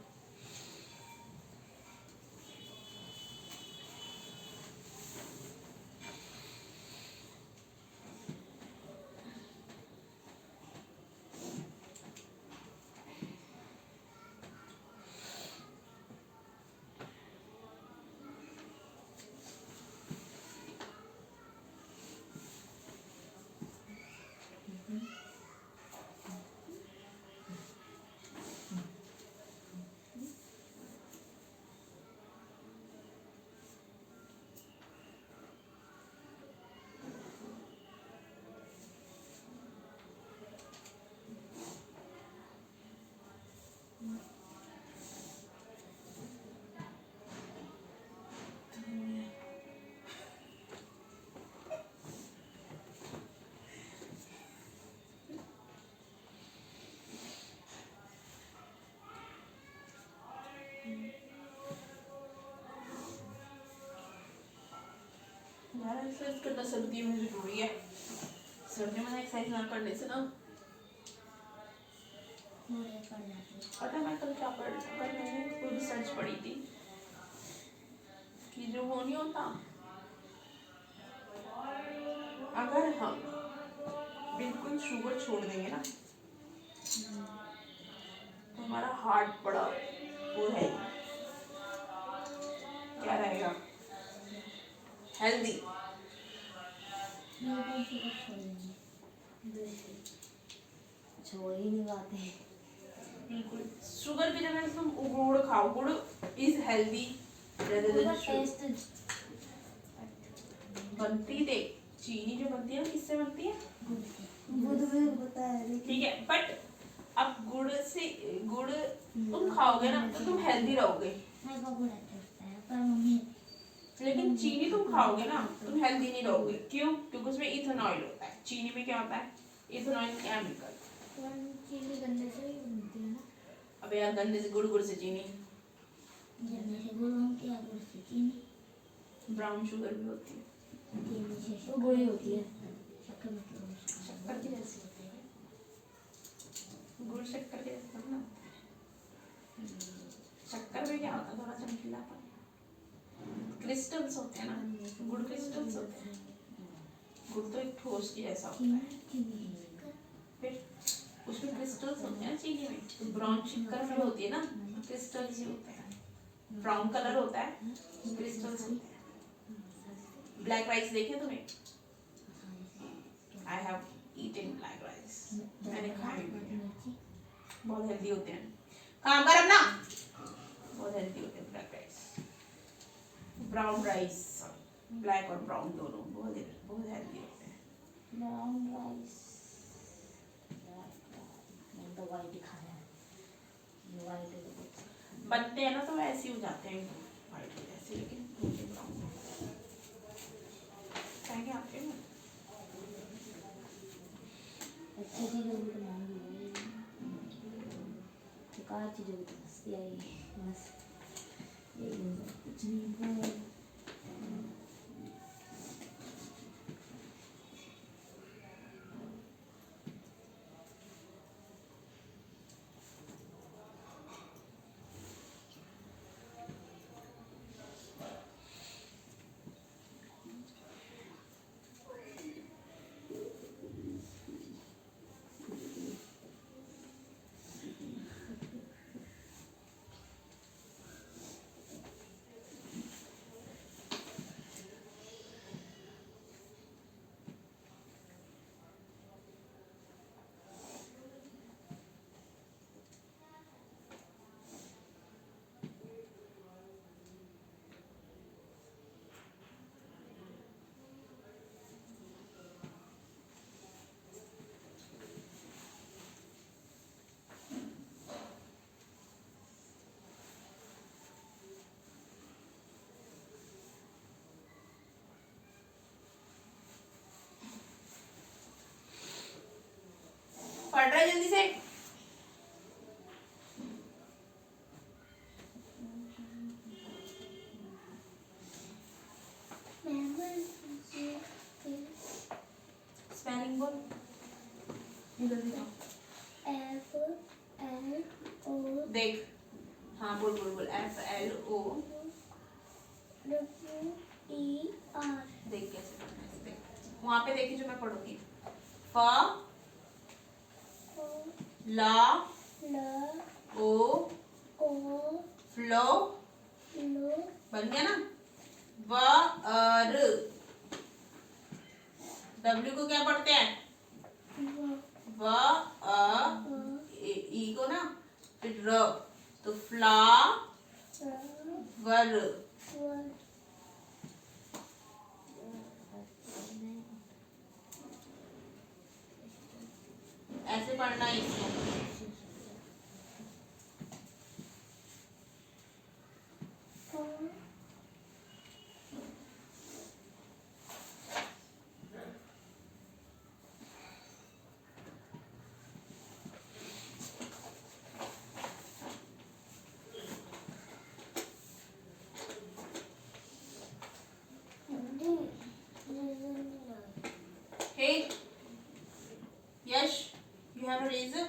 यार एक्सरसाइज करना सर्दियों में जरूरी है, सर्दियों में एक्सरसाइज ना करने से ना, पता है मैं कल क्या पढ़, कल मैंने कोई रिसर्च पढ़ी थी कि जो वो नहीं होता, अगर हम बिल्कुल शुगर छोड़ देंगे ना, तो हमारा हार्ट बड़ा वो है, क्या रहेगा, हेल्दी। छोड़ ही नहीं पाते, बिल्कुल शुगर की जगह तुम गुड़ खाओ, गुड़ इज हेल्दी। टेस्ट बनती देख, चीनी जो बनती है वो किससे बनती है? गुड़ भी होता है ठीक है, बट अब गुड़ तुम खाओगे ना तो तुम हेल्दी रहोगे, मेरे को गुड़ अच्छा लगता है पर मम्मी लेकिन चीनी तुम खाओगे ना तुम हेल्दी नहीं रहोगे। क्यों? क्योंकि उसमें इथेनॉल होता है। चीनी में क्या होता है? Ethanol chemical. चीनी गन्ने से ही बनती है ना। अबे यार, गन्ने से गुड़ से चीनी, गन्ने से गुड़ बनती है, गुड़ से चीनी, ब्राउन शुगर भी होती है। चीनी से शक्कर गुड़ होती है। शक्कर मतलब शक्कर की जैसी होती है, गुड़ शक्कर के जैसा ना। शक्कर में क्या होता है? थोड़ा चमकीलापन, क्रिस्टल्स होते हैं ना, गुड़ क्रिस्टल्स होते हैं। गुड़ तो एक ठोस की जैसा होता है, फिर उसमें क्रिस्टल्स होते हैं ना चीनी में। तो ब्राउन शक्कर में होती है ना, क्रिस्टल्स ही होते हैं। ब्राउन कलर होता है, क्रिस्टल्स होते हैं। ब्लैक राइस देखे तुमने? I have eaten black rice, मैंने खाए हुए हैं, बहुत हेल्दी होते हैं। काम कर अपना, बहुत हेल्दी होते हैं black rice. Brown rice, black और ब्राउन दोनों बहुत हेल्दी होते हैं। ब्राउन राइस, मैंने तो वाइट ही खाया है। ये वाइट है तो बनते हैं ना तो ऐसे ही हो जाते हैं वाइट जैसे, लेकिन ब्राउन खाएंगे आपके में। अच्छी चीज़ों की तो महंगी है, बेकार चीज़ों की तो मस्ती आई बस। ये कुछ नहीं पर पढ़ रहा है जल्दी से। स्पेलिंग बोल, जल्दी जाओ। FLO देख, हाँ बोल बोल बोल, FLO। WER देख कैसे पढ़ना है, देख वहाँ पे देखी जो मैं पढ़ूंगी। फ ला ओ फ्लो, बन गया ना। व र, W को क्या पढ़ते हैं? व ई को ना, फिर र, तो फ्ला वर। ऐसे पढ़ना है इसको। Hey, Yash, you have a razor?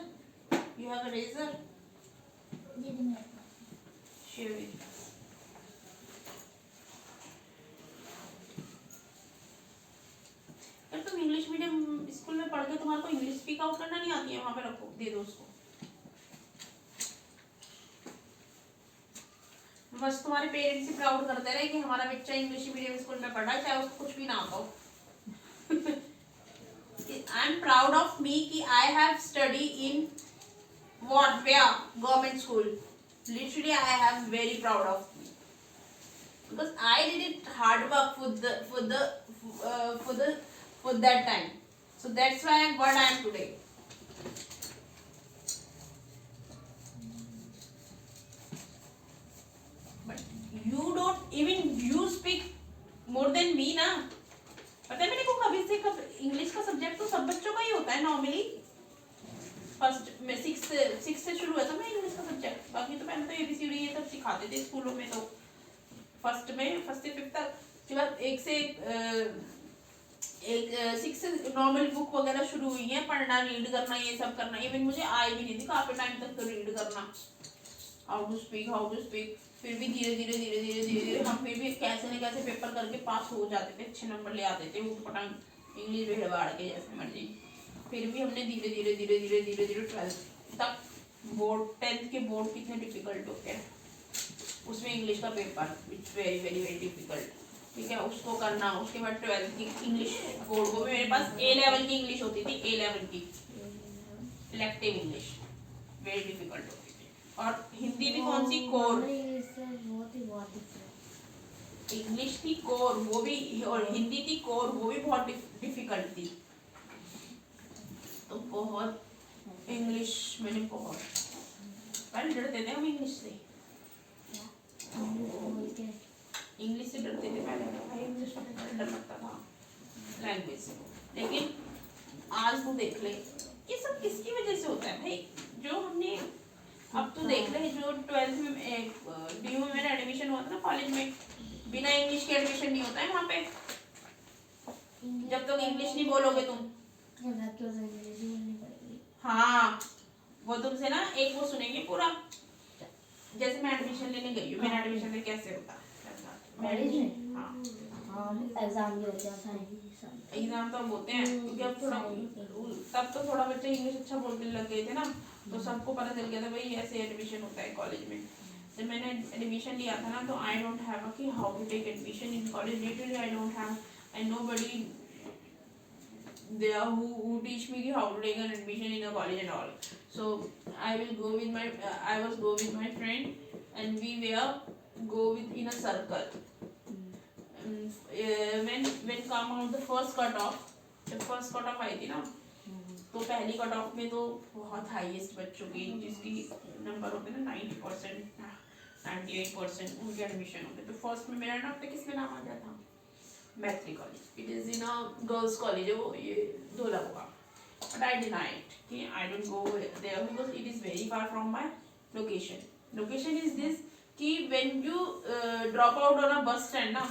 You have a razor? Share it. यार तुम इंग्लिश मीडियम स्कूल में पढ़ के तुम्हारे को इंग्लिश स्पीक आउट करना नहीं आती है? वहाँ पे रखो, दे दो उसको। बस तुम्हारे पेरेंट्स ही प्राउड करते रहे कि हमारा बच्चा इंग्लिश मीडियम स्कूल में पढ़ा है, चाहे उसको कुछ भी ना आता हो। I am proud of me कि I have studied in what, where, government school. Literally I am very proud of me. because I did it hard work for that time, so that's why I'm what I am today. But you don't even you speak more than me ना. पता है मेरे को कभी से कब English का subject तो सब बच्चों का ही होता है नॉर्मली. फर्स्ट में सिक्स से शुरू हुआ था मैं इंग्लिश का सब्जेक्ट. बाकी तो पहले तो एबीसीडी ये सब सिखाते थे स्कूलों में. तो फर्स्ट से फिफ्थ तक. उसके बाद एक सिक्स से नॉर्मल बुक वगैरह शुरू हुई है पढ़ना, रीड करना, ये सब करना. इवन मुझे आई भी नहीं थी काफी टाइम तक तो रीड करना, हाउ टू स्पीक. फिर भी धीरे हम फिर भी कैसे न कैसे पेपर करके पास हो जाते थे, अच्छे नंबर ले आते थे पटांग इंग्लिश भेड़बाड़ के जैसे मर्जी. फिर भी हमने धीरे 12th तक बोर्ड 10th के बोर्ड कितने डिफिकल्ट होते हैं उसमें इंग्लिश का paper it's very very very difficult. ठीक है, उसको करना. उसके बाद 12th की इंग्लिश बोर्ड को भी मेरे पास A लेवल की इंग्लिश होती थी. A लेवल की इलेक्टिव इंग्लिश वेरी डिफिकल्ट होती थी. और हिंदी भी कौन सी कोर इंग्लिश थी कोर वो भी, और हिंदी थी कोर वो भी बहुत डिफिकल्ट थी. तो बहुत इंग्लिश मैंने बहुत पहले डरते थे हम इंग्लिश से. इंग्लिश से डरते थे पहले, इंग्लिश में डर लगता था लैंग्वेज से. लेकिन आज तो देख ले ये सब किसकी वजह से होता है भाई. जो हमने अब तो देख ले जो 12th में DU में मेरा एडमिशन हुआ था ना कॉलेज में, बिना इंग्लिश के एडमिशन नहीं होता है वहाँ पे जब तक इंग्लिश नहीं बोलोगे तुम. हाँ, वो तुमसे ना एक वो सुनेंगे पूरा. जैसे मैं एडमिशन लेने गई हूँ, मेरा एडमिशन में कैसे होता है एग्जाम भी होते हैं. एग्जाम तो अब होते हैं क्योंकि अब थोड़ा तब तो थोड़ा बच्चे इंग्लिश अच्छा बोलने लग गए थे ना, तो सबको पता चल गया था भाई ऐसे एडमिशन होता है कॉलेज में. जब मैंने एडमिशन लिया था ना तो आई डोंट हैव कि how to take admission in college. Literally I don't have and nobody there who teach me how to take an admission in a college and all. So I was go with my friend and we were go with in a circle. When come out the first cut off, जब first cut off आई थी ना तो पहली cut off में तो बहुत highest बच्चों की जिसकी नंबर होते हैं ना 90%, 98% उनके एडमिशन होते. तो फर्स्ट में मेरा नाम पे किसमें नाम आ गया था, Maitri college. It is in a girls college है वो, ये धोलाऊ का. बट आई डिनाइड कि I don't go there because it is very far from my location. Location is this कि when you drop out on a bus stand ना,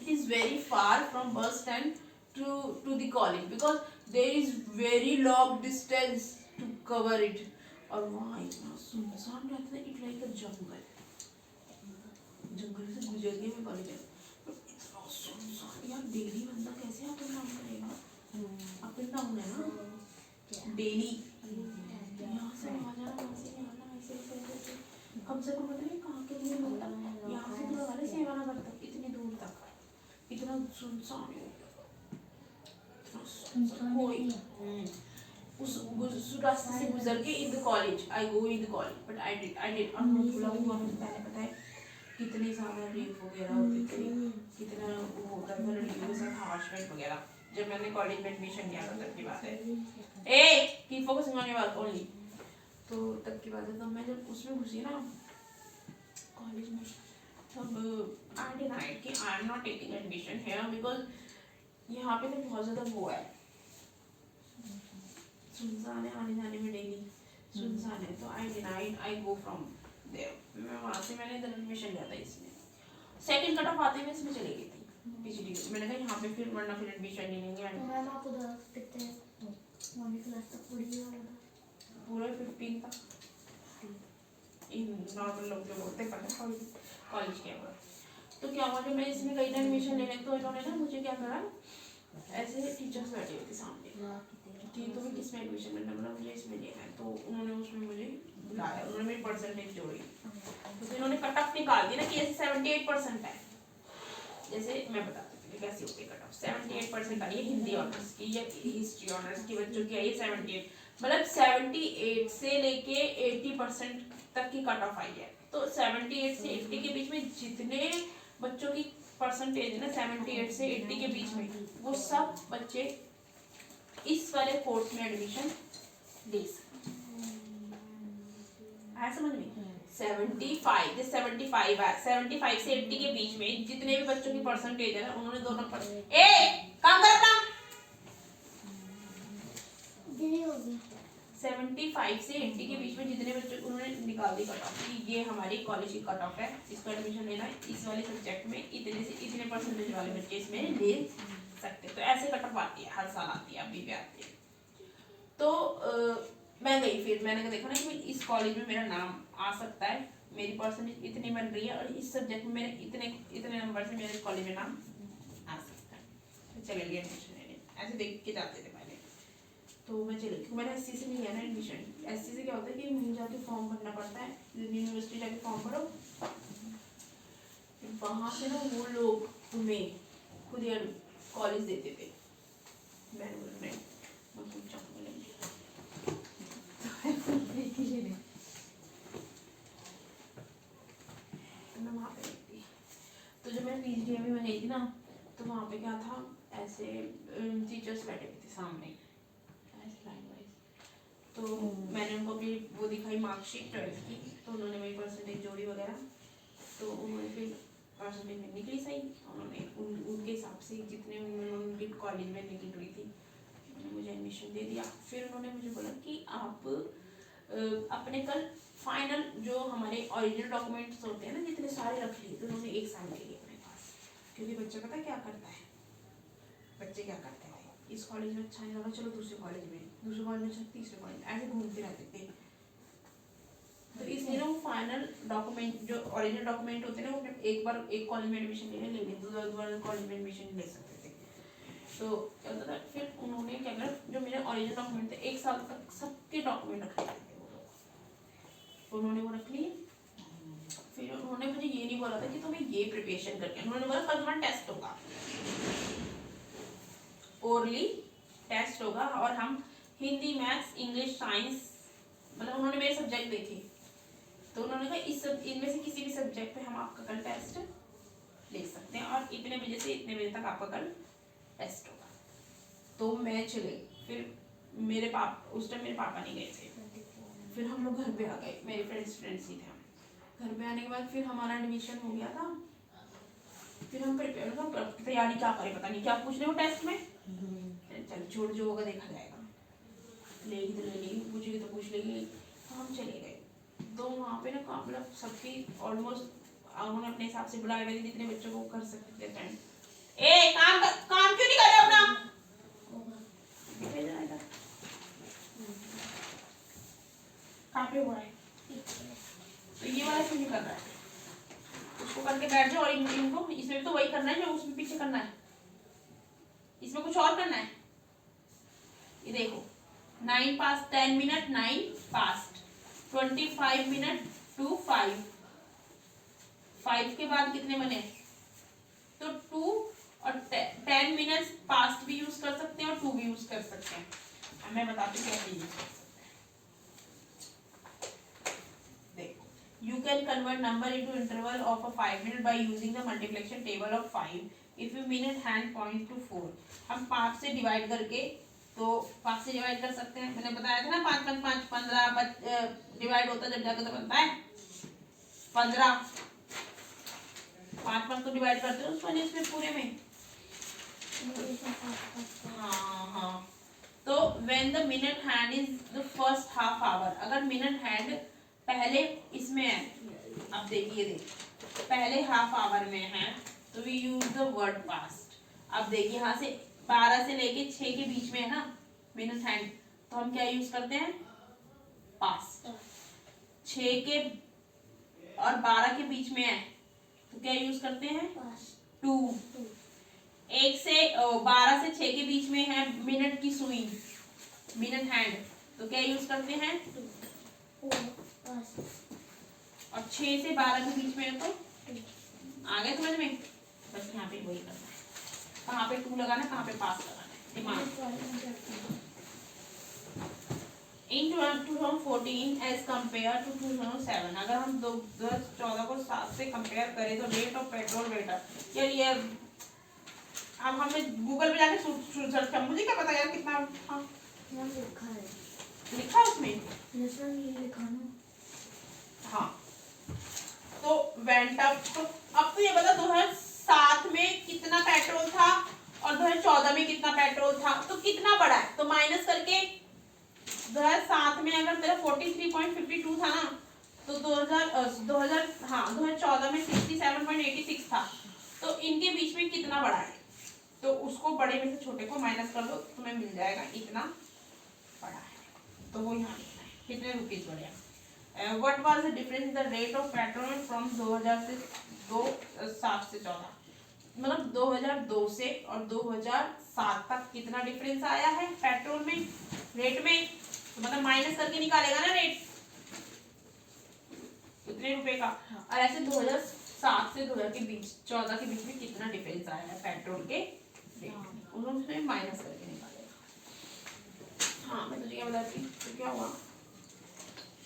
it is very far from bus stand to the college because there is very long distance to cover it. और वहाँ इतना सुनसान रहता है, it like a jungle. जंगल से गुजर के मैं कॉलेज आई. इतना सुनसान यार, डेली बंदा कैसे अप एंड डाउन करेगा. अप एंड डाउन है ना डेली, यहाँ से वहाँ जाना, वहाँ से यहाँ जाना, ऐसे कम से कम पता नहीं कहाँ के लिए होता है. यहाँ से तो वाले सेवानगर तक इतनी दूर तक इतना सुनसान है. कोई उस रास्ते से गुजर के in the college I go in the college. But I did Dhulau में पहले पता है कितने ज़्यादा रेप वगैरह होते थे, कितना वो होता था लड़कियों के साथ हार्शमेंट वगैरह. जब मैंने कॉलेज में एडमिशन लिया था तब की बात है. Keep focusing on your work only. तो तब की बात है, तब मैं जब उसमें घुसी ना कॉलेज में, तब आई डिनाइड कि I am not taking admission here because यहाँ पे तो बहुत ज़्यादा वो है, सुनसान है, आने जाने में डेली सुनसान है. तो I denied, I go from there. मैं वहाँ से मैंने इधर एडमिशन लिया था इसमें. सेकंड कट ऑफ आते हुए इसमें चली गई थी पीजीडी. मैंने कहा यहाँ पे फिर वरना फिर एडमिशन नहीं लेंगे. मैम आप उधर कितने मॉर्निंग क्लास तक पढ़ी हो? पूरा 15 तक इन नॉर्मल लोग जो होते हैं पता कॉलेज के अंदर. तो क्या हुआ जब मैं इसमें गई ना एडमिशन लेने, तो इन्होंने ना मुझे क्या करा, ऐसे टीचर्स बैठे हुए थे सामने कि तुम्हें किस में एडमिशन लेना, बोला मुझे इसमें लेना है. तो उन्होंने उसमें मुझे बुलाया, उन्होंने मेरी परसेंटेज जोड़ी. तो इन्होंने कट ऑफ निकाल दी ना कि ऐसे 78% है. जैसे मैं बताती हूँ कैसी होती है कट ऑफ. 78% आई है हिंदी ऑनर्स की या हिस्ट्री ऑनर्स की बच्चों की आई है 78. मतलब 78 से लेके 80% तक की कट ऑफ आई है. तो 78 से 80 के बीच में जितने बच्चों की परसेंटेज है ना 78 से 80 के बीच में, वो सब बच्चे इस वाले कोर्स में एडमिशन ले सकते हैं। समझ में 75 से 80 के बीच में जितने भी बच्चों की परसेंटेज है ना, उन्होंने 2 नंबर काम कर अपना। 75 से 80 के बीच में जितने बच्चे उन्होंने निकाल दी कट ऑफ कि ये हमारी कॉलेज की कट ऑफ है, इसको एडमिशन लेना है, इस वाले सब्जेक्ट में इतने से इतने परसेंटेज वाले बच्चे इसमें ले सकते। तो ऐसे कट ऑफ आती है, हर साल आती है, अभी भी आती है। तो मैं गई, फिर मैंने देखा ना कि इस कॉलेज में मेरा नाम आ सकता है, मेरी परसेंटेज इतनी बन रही है और इस सब्जेक्ट में मेरे इतने नंबर से मेरे कॉलेज में नाम आ सकता है, तो चले गए एडमिशन लेने। ऐसे देख के जाते थे पहले, तो मैं चली, क्योंकि मैंने एससी से नहीं लिया ना एडमिशन। एससी से क्या होता है कि वहीं जाके फॉर्म भरना पड़ता है, यूनिवर्सिटी जाके फॉर्म भरो, वहाँ से ना वो लोग तुम्हें खुद ही कॉलेज देते थे बैंगलोर में। मैं वहाँ पे गई थी, तो जब मैं पीजीडीएम में गई थी ना, तो वहाँ पे क्या था, ऐसे टीचर्स बैठे हुए थे सामने ऐसे लाइन वाइज। तो मैंने उनको अपनी वो दिखाई मार्कशीट 12th की, तो उन्होंने मेरी परसेंटेज जोड़ी वगैरह, तो उन्होंने फिर परसेंटेज में निकली सही, उन्होंने उनके हिसाब से जितने उनके कॉलेज में निकल रही थी उन्होंने मुझे एडमिशन दे दिया। फिर उन्होंने मुझे बोला कि आप अपने कल फाइनल जो हमारे ओरिजिनल डॉक्यूमेंट्स होते हैं ना, जितने सारे रख लिए, तो उन्होंने 1 साल के लिए अपने पास, क्योंकि बच्चा पता क्या करता है, बच्चे क्या करते थे, इस कॉलेज में अच्छा नहीं लगा चलो दूसरे कॉलेज में, दूसरे कॉलेज में अच्छा तीसरे कॉलेज में, ऐसे घूमते रहते थे। तो इसलिए ना वो फाइनल डॉक्यूमेंट जो ओरिजिनल डॉक्यूमेंट होते हैं ना, वो एक बार एक कॉलेज में एडमिशन ले लेंगे, दूसरे कॉलेज में एडमिशन ले सकते थे। तो क्या होता था, फिर उन्होंने क्या करा, जो मेरे ओरिजिनल डॉक्यूमेंट थे 1 साल तक सबके डॉक्यूमेंट रख लेते थे वो लोग, उन्होंने वो रख लिए। फिर उन्होंने मुझे ये नहीं बोला था कि तुम्हें ये प्रिपरेशन करके, उन्होंने बोला कल तुम्हारा टेस्ट होगा, ओरली टेस्ट होगा, और हम हिंदी, मैथ्स, इंग्लिश, साइंस, मतलब उन्होंने मेरे सब्जेक्ट देखे, तो उन्होंने कहा इस सब इनमें से किसी भी सब्जेक्ट पे हम आपका कल टेस्ट ले सकते हैं, और इतने बजे से इतने बजे तक आपका कल टेस्ट होगा। तो मैं चले, फिर मेरे पापा उस टाइम मेरे पापा नहीं गए थे, फिर हम लोग घर पे आ गए, मेरे फ्रेंड्स ही थे हम। घर पे आने के बाद फिर हमारा एडमिशन हो गया था, फिर हम प्रिपेयर तैयारी क्या करें, पता नहीं क्या पूछ रहे हो टेस्ट में, चल छोड़ जो होगा देखा जाएगा, लेगी तो ले लेगी, पूछेगी तो पूछ लेगी। तो हम चले गए, तो वहाँ पे ना मतलब सबकी ऑलमोस्ट उन्होंने अपने हिसाब से बुलाए हुए थे, जितने बच्चों को कर सकते थे अटेंड। काम क्यों नहीं कर रहे अपना, कहाँ पे हो रहा है, तो ये वाला क्यों नहीं कर रहा है, उसको करके बैठ जाओ, और इनको इसमें भी तो वही करना है जो उसमें पीछे करना है, इसमें कुछ और करना है। ये देखो 9 past 10 minute 9 past 25 minute to 5 5 के बाद कितने बने, तो 2 और 10 minutes past भी यूज कर सकते हैं और 2 भी यूज कर सकते हैं। अब मैं बताती हूँ कैसे यूज कर सकते हैं। देखो, you can convert number into interval of a 5 minute by using the multiplication table of 5 if you minute hand point to 4। हम 5 से डिवाइड करके, तो 5 से डिवाइड कर सकते हैं, मैंने बताया था ना 5 5 5 15 डिवाइड होता है जब जाके तो बनता है 15, 5 5 तो डिवाइड करते हो उसको इसमें पूरे में। हाँ, तो when the minute hand is the first half hour, अगर मिनट हैंड पहले इसमें है, अब देखिए पहले हाफ आवर में है, तो we use the word past. अब देखिए यहाँ से 12 से लेके 6 के बीच में है ना मिनट हैंड, तो हम क्या यूज करते हैं, पास्ट। 6 के और 12 के बीच में है, तो क्या यूज करते हैं, टू। 1 से 12 से 6 के बीच में है मिनट की सुई, मिनट हैंड, तो क्या यूज करते हैं, और 6 से 12 के बीच में है तो आ गए समझ में। बस यहाँ पे वही करना है, कहाँ पे टू लगाना है, कहाँ पे पास लगाना है, दिमाग। इन 2014 एज कम्पेयर टू 2007, अगर हम 2014 को 7 से कंपेयर करें तो रेट ऑफ पेट्रोल बेटर। यार ये अब हमें गूगल पे जाके सर्च कर, मुझे क्या पता यार कितना। हाँ लिखा है, लिखा उसमें, लिखा ना। हाँ तो वेंट अप। तो अब तो ये बता 2007 में कितना पेट्रोल था और 2014 में कितना पेट्रोल था, तो कितना बढ़ा है, तो माइनस करके 2007 में अगर तेरा 43.52 था ना, तो 2014 में 67.86 था, तो इनके बीच में कितना बढ़ा है, तो उसको बड़े में से छोटे को माइनस कर दो, तुम्हें मिल जाएगा इतना बढ़ा है, तो वो यहाँ लिखना है कितने रुपीज बढ़े। What was the difference in the rate of petrol from 2000 से 7 से 14, मतलब 2002 से और 2007 तक कितना डिफरेंस आया है पेट्रोल में, रेट में, तो मतलब माइनस करके निकालेगा ना रेट कितने रुपए का। और ऐसे 2007 से 2014 के बीच में कितना डिफरेंस आया है पेट्रोल के रेट में, उन्होंने माइनस करके निकालेगा। हाँ मैं तुझे क्या बताती, तो क्या हुआ,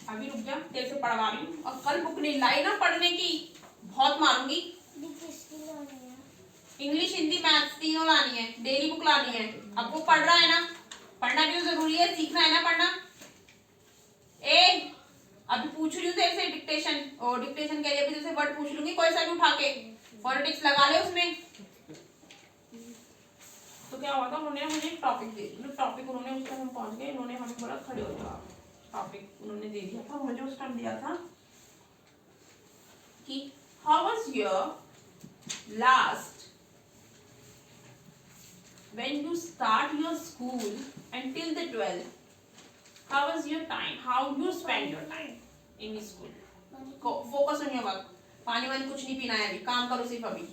अभी रुक जा, तेरे से पढ़वा रही हूँ, और कल बुक नहीं लाई ना पढ़ने की, बहुत मारूंगी। इंग्लिश हिंदी मैथ्स तीनों लानी है, डेली बुक लानी है। आपको पढ़ रहा है ना, पढ़ना भी तो जरूरी है, सीखना है ना पढ़ना। अभी पूछ रही हूँ तेरे से डिक्टेशन, और डिक्टेशन के लिए अभी तेरे से वर्ड पूछ लूंगी, कोई सा भी उठा के फोनेटिक्स लगा ले उसमें। तो क्या हुआ था, उन्होंने मुझे एक टॉपिक दे दिया, टॉपिक उन्होंने उस टाइम हम पहुंच गए, उन्होंने हमें बोला खड़े हो जाओ, टॉपिक उन्होंने दे दिया था, मुझे उस टाइम दिया था कि how was your last when you start your school until the 12th, how was your time, how you spend your time in school, focus on your work, पानी वानी कुछ नहीं पीना है अभी, काम करो सिर्फ अभी,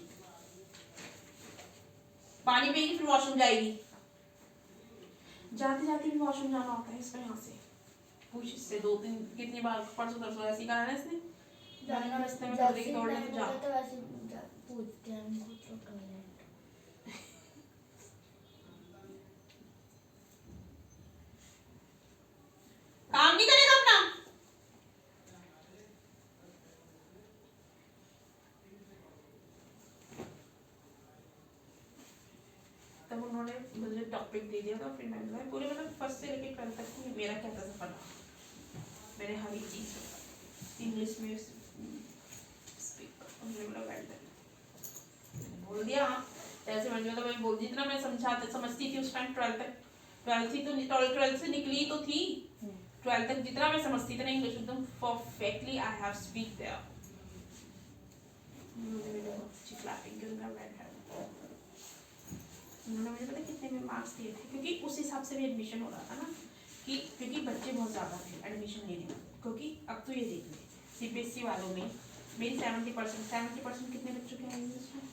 पानी पिएगी फिर वॉशरूम जाएगी, जाते जाते भी वॉशरूम जाना होता है इसका, यहाँ से पूछ इससे 2-3 कितनी बार परसों तरसों ऐसी कहा है इसने, जाने का रास्ते में कर देगी दौड़ने तो जा, तो वैसे पूछते हैं हमको तो टॉयलेट, काम नहीं करेगा अपना। तब उन्होंने मुझे टॉपिक दे दिया था, फिर मैंने पूरे मतलब फर्स्ट से लेके 12th तक मेरा क्या था सफर, मैंने हर एक चीज इंग्लिश में स्पीक बोल दिया। ऐसे मैंने तो मैं बोल दी, इतना मैं समझती थी उस टाइम 12th थी, तो 12th से निकली तो थी, 12th तक जितना मैं समझती थी ना इंग्लिश एकदम perfectly I have speak their. उन्होंने मुझे पता कितने में मार्क्स दिए थे, क्योंकि उस हिसाब से भी एडमिशन हो रहा था ना, कि क्योंकि बच्चे बहुत ज़्यादा थे एडमिशन लेने में, क्योंकि अब तो ये देख ले CBSE वालों में मेरी 70% कितने बच्चों के आएंगे उसमें,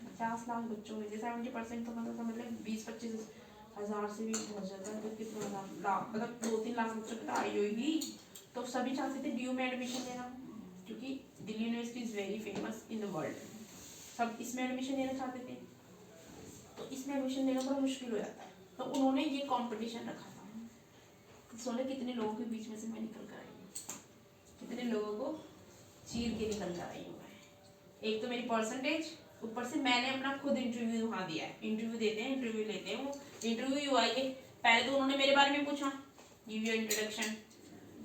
50 लाख बच्चों में से 70% तो मतलब 20-25 हज़ार से भी बहुत ज़्यादा, तो कितना लाख, मतलब 2-3 लाख बच्चों की तो आई होगी, तो सभी चाहते थे DU में एडमिशन लेना, क्योंकि Delhi university is very famous in the world, सब इसमें एडमिशन लेना चाहते थे, तो इसमें एडमिशन लेना बड़ा मुश्किल हो जाता है, तो उन्होंने ये कंपटीशन रखा था, सोने कितने लोगों के बीच में से मैं निकल कर आई हूँ, कितने लोगों को चीर के निकल कर आई हूँ मैं, एक तो मेरी परसेंटेज, ऊपर से मैंने अपना खुद इंटरव्यू वहाँ दिया है, इंटरव्यू देते हैं, इंटरव्यू लेते हैं, वो इंटरव्यू UI के पहले तो उन्होंने मेरे बारे में पूछा, give your introduction,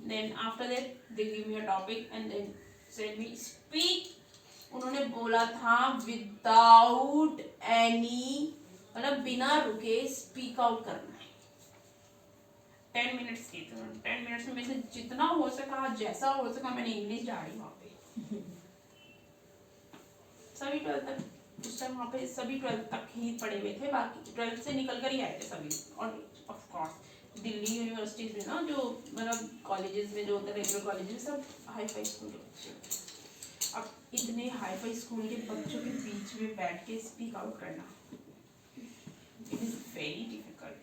then after that they give me a topic and then said me speak, उन्होंने बोला था विदाउट एनी, मतलब बिना रुके स्पीक आउट करना है, 10 मिनट्स की, तो 10 मिनट्स में से जितना हो सका, जैसा हो सका मैंने इंग्लिश झाड़ी वहाँ पे, सभी 12th तक उस टाइम वहाँ पे सभी 12th तक ही पढ़े हुए थे, बाकी 12th से निकल कर ही आए थे सभी, और ऑफ कोर्स दिल्ली यूनिवर्सिटीज में ना जो मतलब कॉलेजेस में जो होते हैं रेगुलर कॉलेजेस, सब हाई फाई स्कूल के बच्चे, अब इतने हाई फाई स्कूल के बच्चों के बीच में बैठ के स्पीक आउट करना, it is very difficult,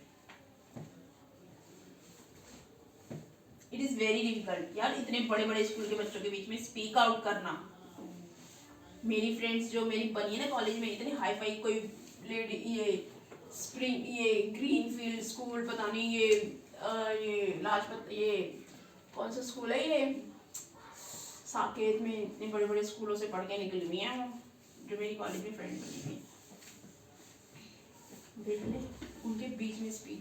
it is very difficult यार, इतने बड़े बड़े स्कूल के बच्चों के बीच में स्पीक आउट करना। मेरी फ्रेंड्स जो मेरी बनी है ना कॉलेज में, इतनी हाई फाई, कोई लेडी ये स्प्रिंग, ये ग्रीनफील्ड स्कूल, पता नहीं ये लाजपत, ये कौन सा स्कूल है ये, साकेत में, इतने बड़े बड़े स्कूलों से पढ़ के निकली हुई हैं जो मेरी कॉलेज में फ्रेंड बनी हुई। देख ले उनके बीच में स्पीच।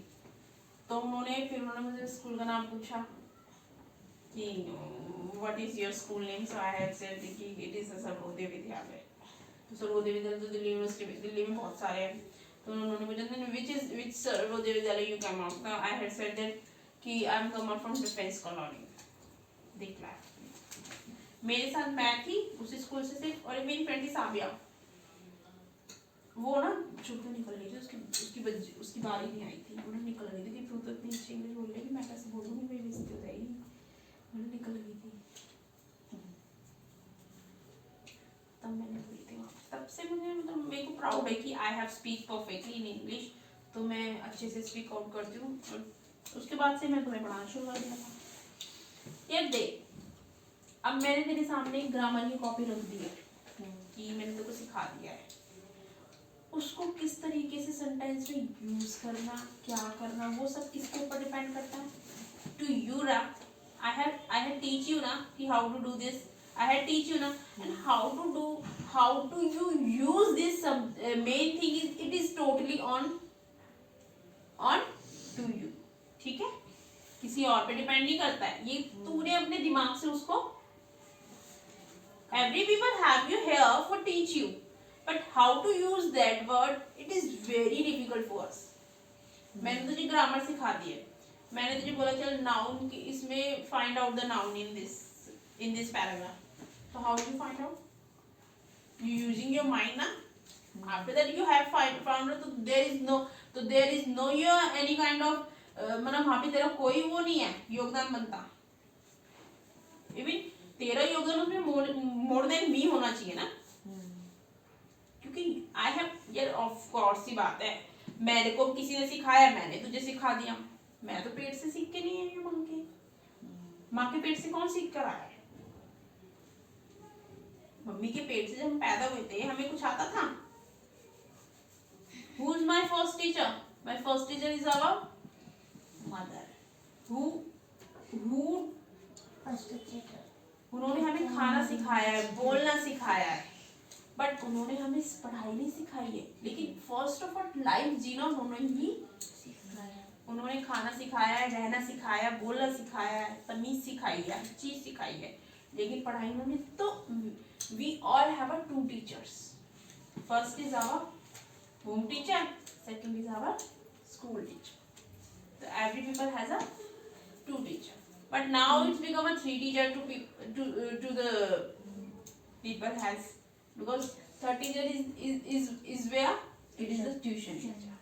तो फिर उन्होंने मुझे स्कूल का नाम पूछा कि what is your school name, so I had said कि इट इज सर्वोदय विद्यालय। तो सर्वोदय विद्यालय तो दिल्ली यूनिवर्सिटी, दिल्ली में बहुत सारे हैं। तो उन्होंने मुझे which Sarvodaya Vidyalaya you come out, I had said that कि I am come out from defence colony. देख ला, मेरे साथ मैं थी उसी स्कूल से सिर्फ, और मेरी फ्रेंड थी साबिया, वो ना चुप निकल रही थी, उसकी बारी नहीं आई थी, उन्होंने निकल रही थी कि तू तो इतनी अच्छी इंग्लिश बोल रही है, मैं कैसे बोलूँगी, मेरी बेइज्जती हो जाएगी, उन्होंने निकल गई थी। तब मैंने बोली थी वहाँ, तब से मुझे मतलब मेरे को प्राउड है कि I have speak perfectly in English, तो मैं अच्छे से स्पीक आउट करती हूँ। और उसके बाद से मैं तुम्हें पढ़ाना शुरू कर दिया था। यार देख, अब मैंने तेरे सामने ग्रामर की कॉपी रख दी है कि मैंने तेरे को सिखा दिया है, उसको किस तरीके से सेंटेंस में यूज करना, क्या करना, वो सब किसके ऊपर डिपेंड करता है, टू यू ना। आई हैव टीच यू ना कि how to do this, I have teach you ना, and how to you use this, main thing is it is totally on to you. ठीक है, किसी और पे डिपेंड नहीं करता है, ये तूने अपने दिमाग से उसको, every people have you here for teach you, but how to use that word it is very difficult for us. मैंने तुझे ग्रामर सिखा दी है, मैंने तुझे बोला चल नाउन की इसमें find out the noun in this paragraph, तो how you find out, you using your mind ना, after that you have found out, तो there is no your any kind of मतलब वहाँ पे तेरा कोई वो नहीं है योगदान बनता, इवन तेरा योगदान उसमें मोर देन मी होना चाहिए ना, क्योंकि आई हैव, यार ऑफ कोर्स ही बात है, मेरे को किसी ने सिखाया, मैंने तुझे सिखा दिया, मैं तो पेट से सीख के नहीं आई हूँ, माँ के पेट से कौन सीख कर आया है, मम्मी के पेट से जब हम पैदा हुए थे हमें कुछ आता था। Who is my first teacher? My first teacher is our mother. Who first teacher, उन्होंने हमें खाना सिखाया है, बोलना सिखाया है, बट उन्होंने हमें पढ़ाई नहीं सिखाई है, लेकिन फर्स्ट ऑफ ऑल लाइफ जीना उन्होंने ही सिखाया, उन्होंने खाना सिखाया है, रहना सिखाया, बोलना सिखाया है, तमीज सिखाई है, चीज सिखाई है, लेकिन पढ़ाई उन्होंने, तो we all have a two teachers, first is our home teacher, second is our school teacher, so every people has a two teacher, but now it's become a three teacher to the people has, because third teacher is where it is the tuition teacher,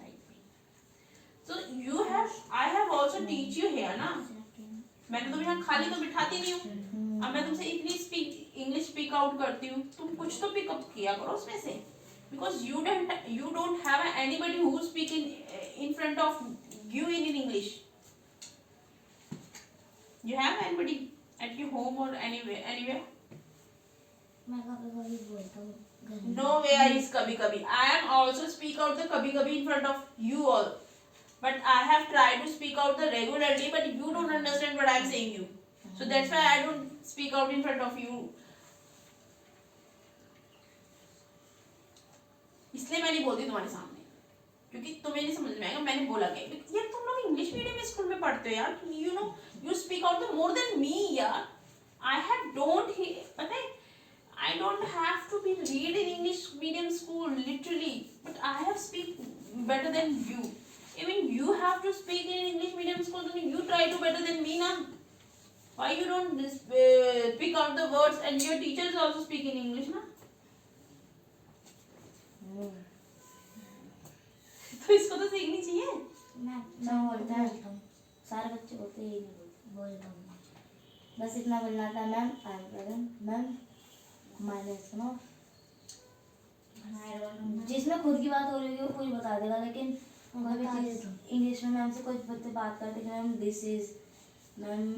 like me. So you have, I have also teach you here ना, मैंने तुम्हें यहाँ खाली तो बिठाती नहीं हूँ, अब मैं तुमसे इतनी इंग्लिश स्पीक आउट करती हूँ, तुम कुछ तो पिकअप किया करो उसमें से, because you don't have anybody who speak in front of you in English. You have anybody at your home or anywhere? मैं कभी-कभी बोलता हूँ। Nowhere is कभी-कभी. I am also speak out the कभी-कभी in front of you all, but I have tried to speak out the regularly, but you don't understand what I am saying you. So that's why I don't speak out in front of you. इसलिए मैं नहीं बोलती तुम्हारे सामने, क्योंकि तुम्हें नहीं समझ में आएगा मैंने बोला क्या, यार तुम लोग इंग्लिश मीडियम स्कूल में पढ़ते हो यार, you know you speak out the more than me यार, आई हैव डोंट, पता है, I don't have to be read in English medium school literally, but I have speak better than you. Even you have to speak in English medium school, then you try to better than me now. Why you don't pick out the words, and your teachers also speak in English ना? तो इसको तो सीखनी चाहिए। मैं बोलता रहता हूँ, सारे बच्चे बोलते ही नहीं बोलता हूँ, बस इतना बोलना था ma'am I am present, ma'am हमारे सुनो, जिसमें खुद की बात हो रही है वो पूरी बता देगा, लेकिन कोई भी चीज़ इंग्लिश में मैम से कोई बच्चे बात करते कि ma'am this is, ma'am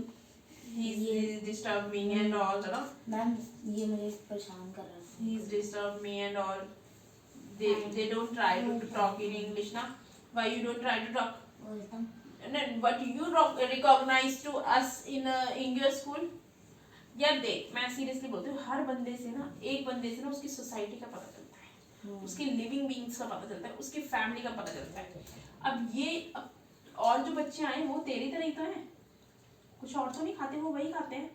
he is disturb me and all, ma'am ये मुझे परेशान कर रहा है, he is disturb me and all, they don't try to talk in English ना. Why you don't try to talk? बोलता हूँ. But you recognize to us in your school. यार देख, मैं सीरियसली बोलती हूँ, हर बंदे से ना, एक बंदे से ना उसकी सोसाइटी का पता चलता है, उसकी लिविंग बीइंग्स का पता चलता है, उसकी फैमिली का पता चलता है. अब और जो बच्चे आए वो तेरी तरह ही तो हैं, कुछ और तो नहीं खाते, वो वही खाते हैं.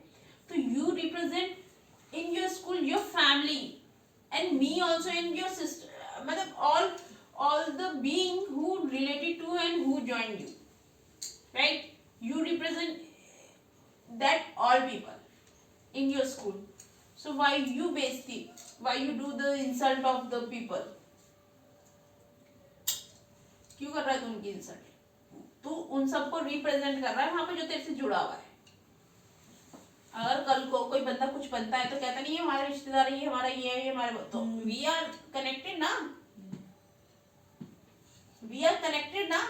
तो you represent in your school your family and me also in your sister, मतलब all the being who related to and who joined you, right? You represent that all people in your school. So why you why you do the insult of the people? क्यों कर रहा है तू उनकी insult? तू उन सबको represent कर रहा है वहां पे जो तेरे से जुड़ा हुआ है. अगर कल को कोई बंदा कुछ बनता है तो कहता नहीं है हमारे रिश्तेदार, ये हमारा ये हमारे, तो वी आर कनेक्टेड ना, वी आर कनेक्टेड ना.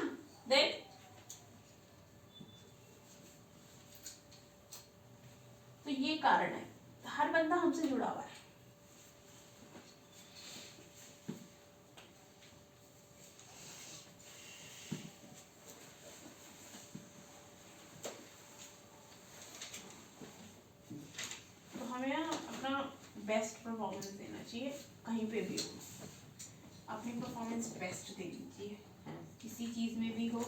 देन तो ये कारण है, हर बंदा हमसे जुड़ा हुआ है. तो हमें अपना बेस्ट परफॉर्मेंस देना चाहिए, कहीं पे भी हो अपनी परफॉर्मेंस बेस्ट दे दीजिए, किसी चीज में भी हो.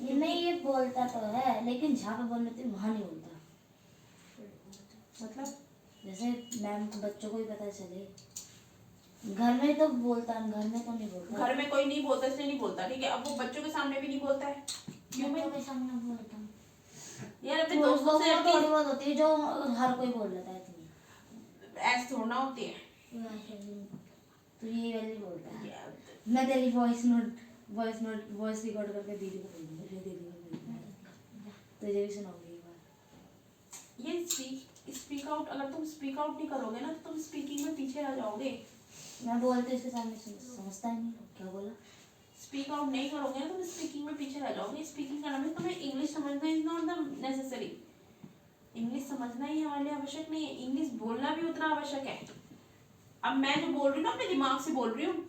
ये नहीं, ये बोलता तो है लेकिन जहाँ पे बोलने थे वहाँ नहीं बोलता. मतलब जैसे मैम बच्चों को ही पता चले, घर में तो बोलता है, घर में तो नहीं बोलता. घर में कोई नहीं बोलता इसलिए नहीं बोलता, ठीक है. अब वो बच्चों के सामने भी नहीं बोलता है, क्यों? बच्चों के सामने बोलता हूँ यार अपने दोस्तों से थोड़ी बहुत होती है जो हर कोई बोल लेता है, इतनी ऐसे थोड़ा होती है. तो ये वाली बोलता है. मैं तेरी वॉइस रिकॉर्ड करके दीदी को भेज दूँगी, दीदी को भेज दूँगी, तुझे भी सुनाऊंगी एक बार. ये स्पीक आउट, अगर तुम स्पीक आउट नहीं करोगे ना तो तुम स्पीकिंग में पीछे रह जाओगे. मैं बोलते उसके सामने समझता ही नहीं क्या बोला. स्पीक आउट नहीं करोगे ना तुम स्पीकिंग में पीछे रह जाओगे. स्पीकिंग करना में तुम्हें इंग्लिश समझना is not the necessary. English समझना ही हमारे लिए आवश्यक नहीं है, इंग्लिश बोलना भी उतना आवश्यक है. अब मैं जो बोल रही हूँ ना अपने दिमाग से बोल रही हूँ.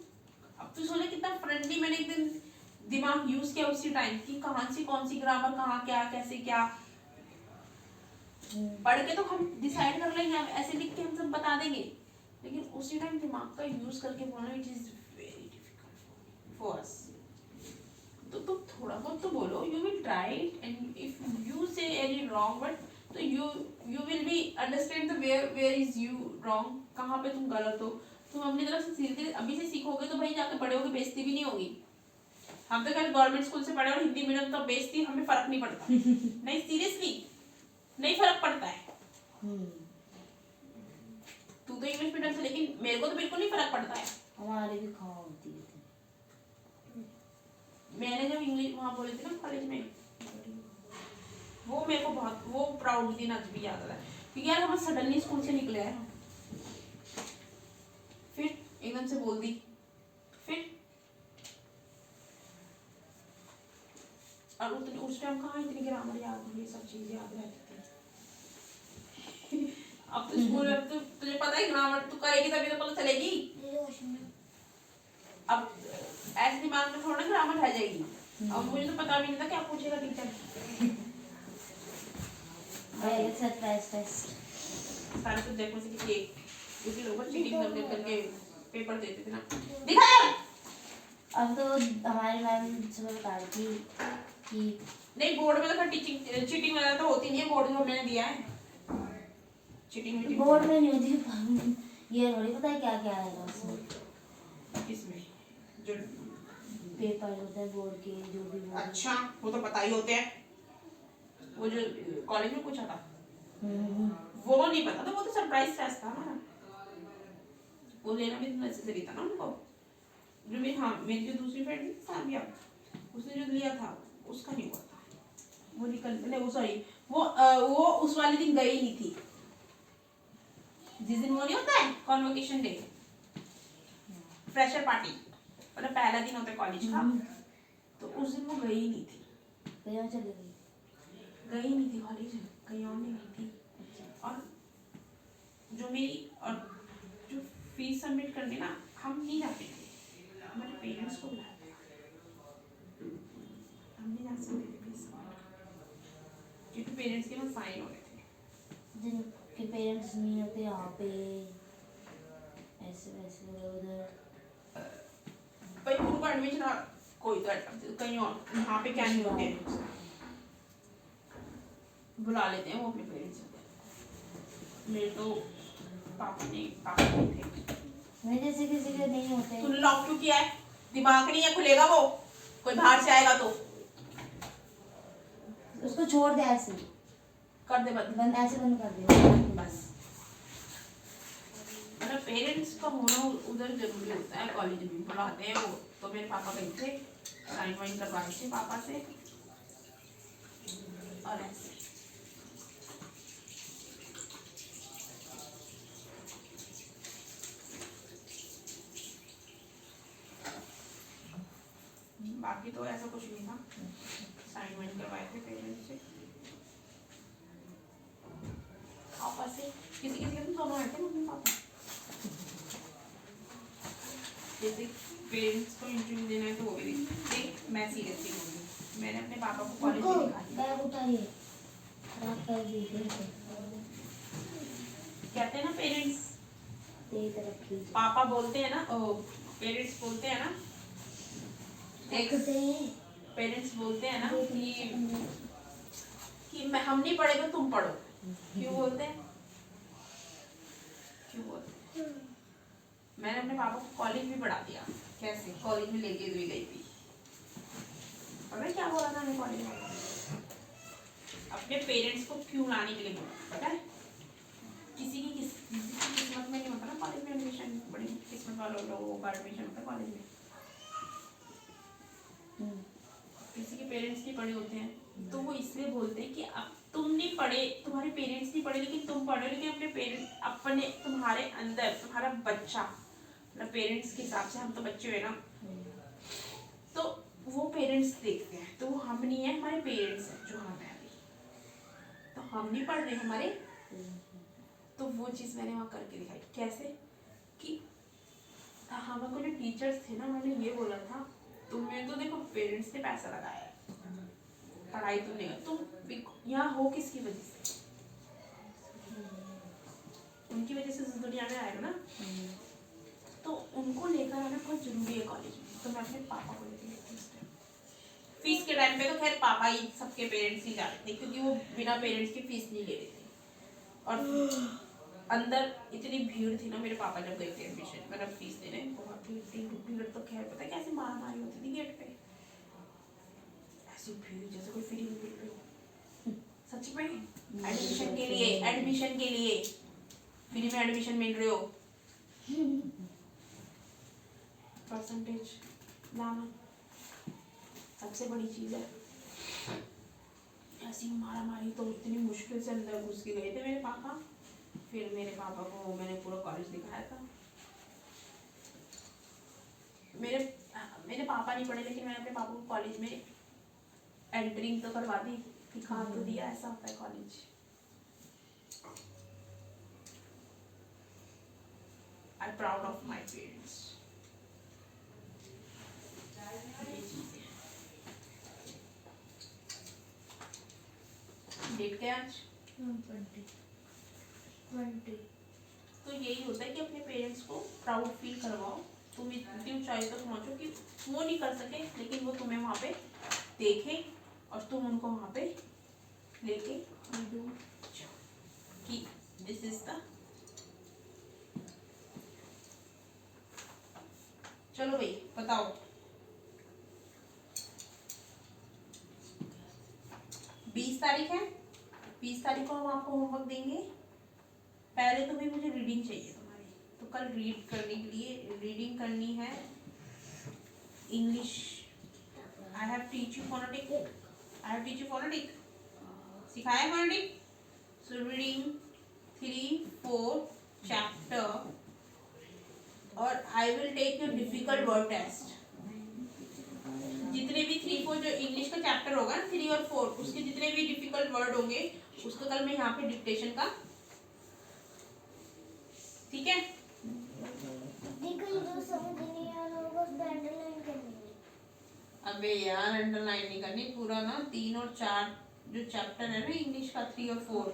अब तो सोचे कितना फ्रेंडली मैंने एक दिन दिमाग यूज किया उसी टाइम की, कहाँ से कौन सी ग्रामर कहाँ क्या कैसे क्या पढ़ के तो हम डिसाइड कर लेंगे, ऐसे लिख के हम सब बता देंगे, लेकिन उसी टाइम दिमाग का यूज करके बोलना it is very difficult for us. तो तुम थोड़ा बहुत तो बोलो, you will try it, and if you say any wrong word तो you will be understand the where is you wrong, कहाँ पे तुम गलत हो. तुम अपनी तरफ से धीरे धीरे अभी से सीखोगे तो भाई जाके बड़े होगे बेइज्जती भी नहीं होगी. हम तो कल गवर्नमेंट स्कूल से पढ़े और हिंदी मीडियम तो बेइज्जती हमें फर्क नहीं पड़ता. नहीं सीरियसली नहीं फर्क पड़ता है. तू तो इंग्लिश मीडियम से, लेकिन मेरे को तो बिल्कुल नहीं फर्क पड़ता है. हमारी भी खाओ होती है. मैंने जब इंग्लिश वहाँ बोली थी ना कॉलेज में, वो मेरे को बहुत वो प्राउड दिन आज भी याद आता है, क्योंकि यार हम सडनली स्कूल से निकले हैं, फिर एकदम से बोल दी, फिर और उस टाइम कहाँ इतनी ग्रामर याद, ये सब चीजें याद रहती थी. अब तो स्कूल में तो तुझे पता है ग्रामर तू करेगी तभी तो पता चलेगी. अब ऐसे दिमाग में थोड़ा ग्रामर रह जाएगी. अब मुझे तो पता भी नहीं था क्या पूछेगा टीचर. सरप्राइज टेस्ट सारे सब्जेक्ट में से किसी एक, क्योंकि लोग चीटिंग करके पेपर देते थे ना. दिखा अब तो हमारी मैम सुबह बता रही थी कि नहीं बोर्ड में तो चीटिंग वगैरह तो होती नहीं है. बोर्ड जो मैंने दिया है चीटिंग बोर्ड में नहीं होती. ये थोड़ी पता है क्या क्या आएगा उसमें. इसमें जो पेपर होते हैं बोर्ड के, जो भी बोर्ड. अच्छा वो तो पता ही होते हैं. वो जो कॉलेज में पूछा था वो नहीं पता था, वो तो सरप्राइज टेस्ट था हमारा. वो लेना भी नेसेसरी था ना उनको. जो मेरी जो दूसरी फ्रेंड थी साबिया, उसने जो लिया था उसका नहीं हुआ था. वो निकल वो सॉरी वो उस वाले दिन गई नहीं थी, जिस दिन वो नहीं होता है कॉन्वोकेशन डे, फ्रेशर पार्टी, मतलब पहला दिन होता है कॉलेज का, तो उस दिन वो गई नहीं थी. कहीं चली गई. गई नहीं थी कॉलेज, कहीं और नहीं गई थी. और जो मेरी और जो फीस सबमिट करने ना हम नहीं जाते थे, हमारे पेरेंट्स को बुलाया था, हमने यहाँ से दे दी क्योंकि पेरेंट्स के ना साइन हो रहे थे। जिनके पेरेंट्स नहीं होते यहाँ पे ऐसे वैसे उधर उधर भाई उनको एडमिशन कोई तो कहीं और, यहाँ पे क्या नहीं होते, बुला लेते हैं वो अपने पेरेंट्स से। मेरे तो पापा नहीं थे। मेरे जैसे किसी के नहीं होते। तूने लॉक क्यों किया है? दिमाग नहीं है, खुलेगा वो कोई बाहर से आएगा तो। उसको छोड़ दे, ऐसे कर दे बंद ऐसे बंद कर दे बस। मतलब पेरेंट्स का होना उधर जरूरी होता है, कॉलेज में बुलाते हैं वो। तो मेरे पापा गए थे, साइन वाइन करवाए थे पापा से और ऐसे। बाकी तो ऐसा कुछ नहीं था, साइन वाइन करवाए थे पेरेंट्स से पापा से। किसी किसी के तो दोनों आए थे, मम्मी पापा। जैसे पेरेंट्स को इंटरव्यू देना है तो वो भी देख। मैं सीरियसली बोलूँ, मैंने अपने पापा को कॉलेज में दिखा दिया। बैग उठाइए, रात कर दीजिए। कहते हैं ना पेरेंट्स, तेरी तरफ कीजिए। पापा बोलते हैं ना, पेरेंट्स बोलते हैं ना, पेरेंट्स बोलते हैं ना कि मैं हम नहीं पढ़े तो तुम पढ़ो। क्यों बोलते हैं? क्यों बोलते हैं? मैंने अपने पापा को कॉलेज में पढ़ा दिया। कैसे? कॉलेज में लेके भी गई थी। पता है क्या बोला था मैं कॉलेज में? अपने पेरेंट्स को क्यों लाने के लिए बोला, पता है? किसी की किस्मत में नहीं होता ना कॉलेज में एडमिशन। बड़ी किस्मत वालों लोगों का एडमिशन होता है कॉलेज में। किसी के पेरेंट्स नहीं पढ़े होते हैं तो वो इसलिए बोलते हैं कि अब तुम नहीं पढ़े, तुम्हारे पेरेंट्स नहीं पढ़े, लेकिन तुम पढ़े। लेकिन अपने पेरेंट्स, अपने तुम्हारे अंदर तुम्हारा बच्चा, मतलब पेरेंट्स के हिसाब से हम तो बच्चे हुए ना, तो वो पेरेंट्स देखते हैं। तो वो हम नहीं है, हमारे पेरेंट्स हैं जो हम हैं अभी। तो हम नहीं पढ़ रहे हमारे, तो वो चीज़ मैंने वहाँ करके दिखाई। कैसे कि हमारे को जो टीचर्स थे ना, उन्होंने ये बोला था तुम्हें तो देखो पेरेंट्स ने पैसा लगाया है, पढ़ाई तुमने, तुम यहाँ हो किसकी वजह से? उनकी वजह से इस दुनिया में आए हो ना। तो उनको लेकर आना बहुत जरूरी है कॉलेज में। तो मैं अपने पापा को लेकर गई थी। फीस के टाइम पे तो खैर पापा ही, सबके पेरेंट्स ही जा रहे थे, क्योंकि वो बिना पेरेंट्स की फीस नहीं ले रहे थे। और अंदर इतनी भीड़ थी ना, मेरे पापा जब गए थे एडमिशन, मतलब फीस देने, बहुत भीड़ थी। भीड़ तो खैर पता है कैसे मारा मारी होती थी गेट पे, ऐसी भीड़ जैसे कोई फ्री में मिल रही हो। सच में एडमिशन के लिए, एडमिशन के लिए फ्री में एडमिशन मिल रहे हो। परसेंटेज लाना सबसे बड़ी चीज है। ऐसी मारा मारी, तो इतनी मुश्किल से अंदर घुस के गए थे मेरे पापा। फिर मेरे पापा को मैंने पूरा कॉलेज दिखाया था। मेरे पापा नहीं पढ़े, लेकिन मैंने अपने पापा को कॉलेज में एंट्रिंग तो करवा दी, दिखा तो दिया ऐसा होता है college. I am proud of my parents. Date क्या आज? 20। तो यही होता है कि अपने पेरेंट्स को प्राउड फील करवाओ। तुम इतनी ऊंचाई तक पहुंचो कि वो नहीं कर सके, लेकिन वो तुम्हें वहाँ पे देखें और तुम उनको वहाँ पे लेके जाओ कि दिस इज द। चलो भाई बताओ, 20 तारीख है, 20 तारीख को हम आपको होमवर्क देंगे। पहले तो भाई मुझे रीडिंग चाहिए तुम्हारी, तो कल रीड करने के लिए रीडिंग करनी है। English I have teach you phonetic, I have teach you phonetic, सिखाया फोनेटिक। सो रीडिंग 3, 4 चैप्टर, और I will take your difficult word test. जितने भी 3, 4 जो इंग्लिश का चैप्टर होगा ना, 3 और 4, उसके जितने भी डिफिकल्ट वर्ड होंगे उसका कल मैं यहाँ पे डिक्टेशन का, ठीक है? जो समझ नहीं आ रहा होगा अबे यार अंडरलाइन नहीं करनी, पूरा ना 3 और 4 जो चैप्टर है ना इंग्लिश का 3 और 4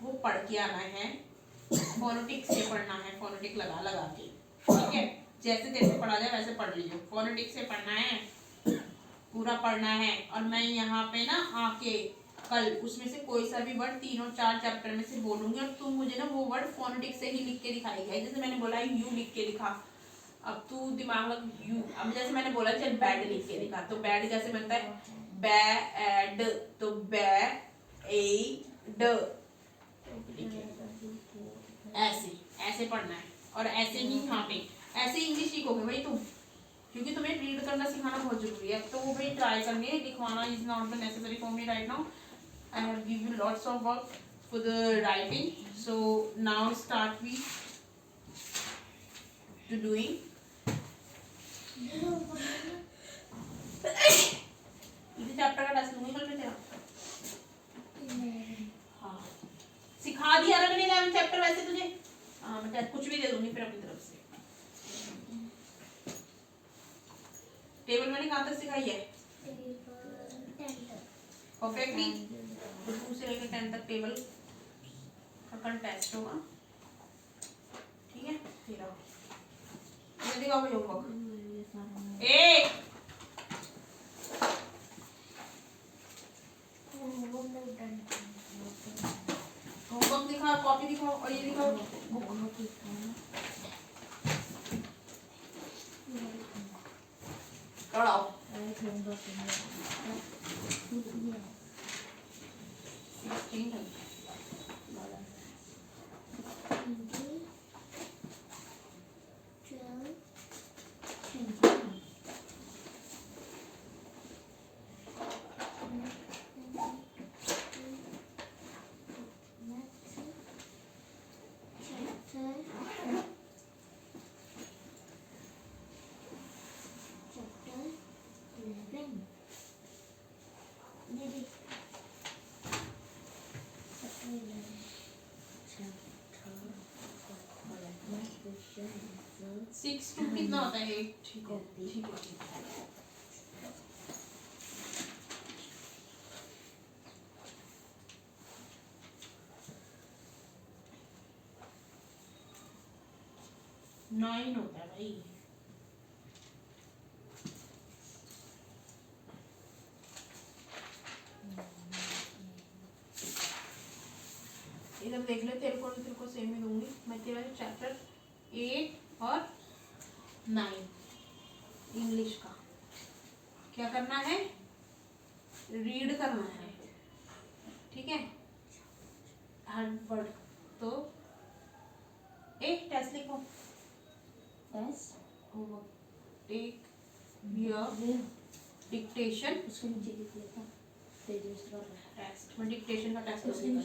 वो पढ़ के आना है, फोनेटिक से पढ़ना है, फोनेटिक लगा लगा के, ठीक है। जैसे जैसे पढ़ा जाए वैसे पढ़ लीजिए, फोनेटिक से पढ़ना है, पूरा पढ़ना है। और मैं यहाँ पे ना आके कल उसमें से कोई सा भी वर्ड 3 और 4 चैप्टर में से बोलूंगी और तुम मुझे ना वो वर्ड फोनेटिक से ही लिख के दिखाएगी। जैसे मैंने बोला यू लिख के दिखा, अब तू दिमाग लग यू, अब जैसे मैंने बोला चल बैड लिख के दिखा, तो बैड कैसे बनता है, बैड, तो बैड, ऐसे ऐसे पढ़ना है। और ऐसे ही यहाँ पे ऐसे इंग्लिश सीखोगे भाई तुम, क्योंकि तुम्हें रीड करना सिखाना बहुत जरूरी है। तो वो भाई ट्राई करनी है, लिखवाना is not the necessary for me right now. I have give you lots of work for the writing, so now start we to doing. इस चैप्टर का टेस्ट लूंगी कल मैं तेरा। हाँ सिखा दिया ना मैंने 11 चैप्टर वैसे तुझे। हाँ मैं कुछ भी दे दूंगी फिर अपनी तरफ से। टेबल मैंने कहाँ तक सिखाई है, परफेक्टली। तो 2 से लेकर 10 तक टेबल का कल टेस्ट होगा, ठीक है। फिर आओ ये दिखाओ भाई होमवर्क। एक होमवर्क दिखाओ, कॉपी दिखाओ और ये दिखाओ बुक। पढ़ाओ 16 6 टू कितना होता है, 8, ठीक है ठीक है ठीक है। नाइन होता है भाई। इधर देख ले, तेरे को सेम ही दूंगी मैं। तेरा जो चैप्टर 8 और 9 इंग्लिश का क्या करना है, रीड करना है, ठीक है। हर वर्ड तो एक टेस्ट लिखो, test homework, take your dictation, उसके नीचे लिख लेता टेस्ट। मैं डिक्टेशन का टेस्ट लूंगी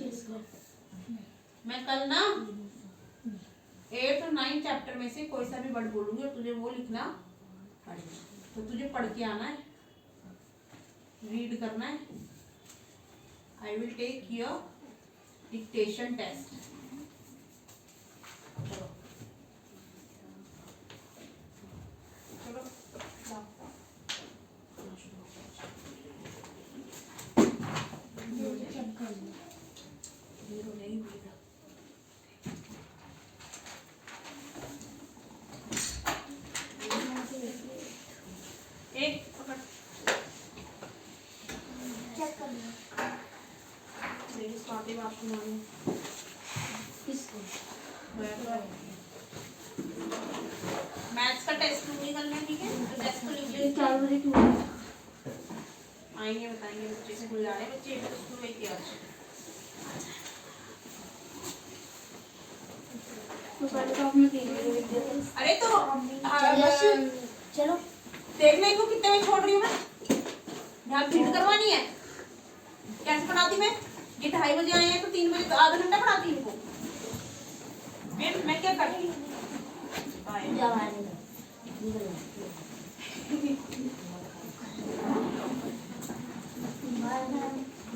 मैं कल ना। 8 और 9 चैप्टर में से कोई सा भी वर्ड बोलूंगी और तुझे वो लिखना पड़ेगा। तो तुझे पढ़ के आना है, रीड करना है। I will take your dictation test. चलो चलो नहीं मिलेगा। एक पकड़, चेक कर लो मेरी स्टार्टिंग आपको मालूम किसको मैथ्स का टेस्ट लूंगी कल मैं, ठीक है। तो टेस्ट को लिख ले, 4 बजे क्यों आएंगे बताएंगे बच्चे स्कूल जा रहे हैं, बच्चे स्कूल में किया। तो पहले तो आपने 3 बजे लिख दिया था। अरे तो चलो देख ले इनको कितने में छोड़ रही हूँ मैं। यहाँ प्रिंट करवानी है, कैसे पढ़ाती मैं। ये 2:30 बजे आए हैं तो 3 बजे तो आधा घंटा पढ़ाती इनको। फिर मैं क्या करती हूँ,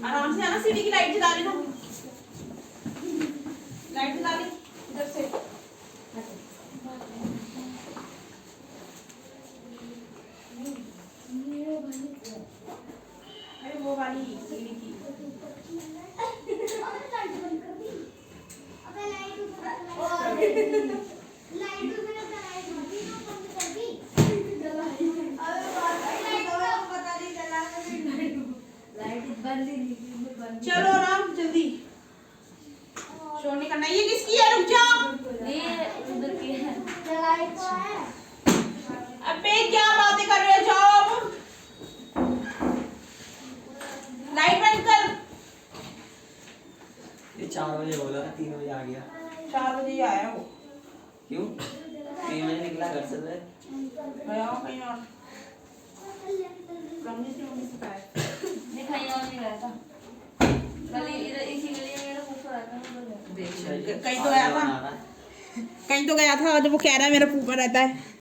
आराम से आना। सीढ़ी की लाइट जला लेना, लाइट जला ली इधर से। अबे क्या बातें कर रहे हो, जाओ अब। लाइट बंद कर। ये 4 बजे बोला था, 3 बजे आ गया। 4 बजे ही आया वो। क्यों? 3 बजे निकला घर से तो। गया हो कहीं और। मम्मी से कहा है। नहीं कहीं और नहीं गया था, गली इधर इसी गली में मेरा फूफा रहता है, उधर गया था। कहीं तो गया था, कहीं तो गया था जब वो कह रहा है मेरा फूफा रहता है।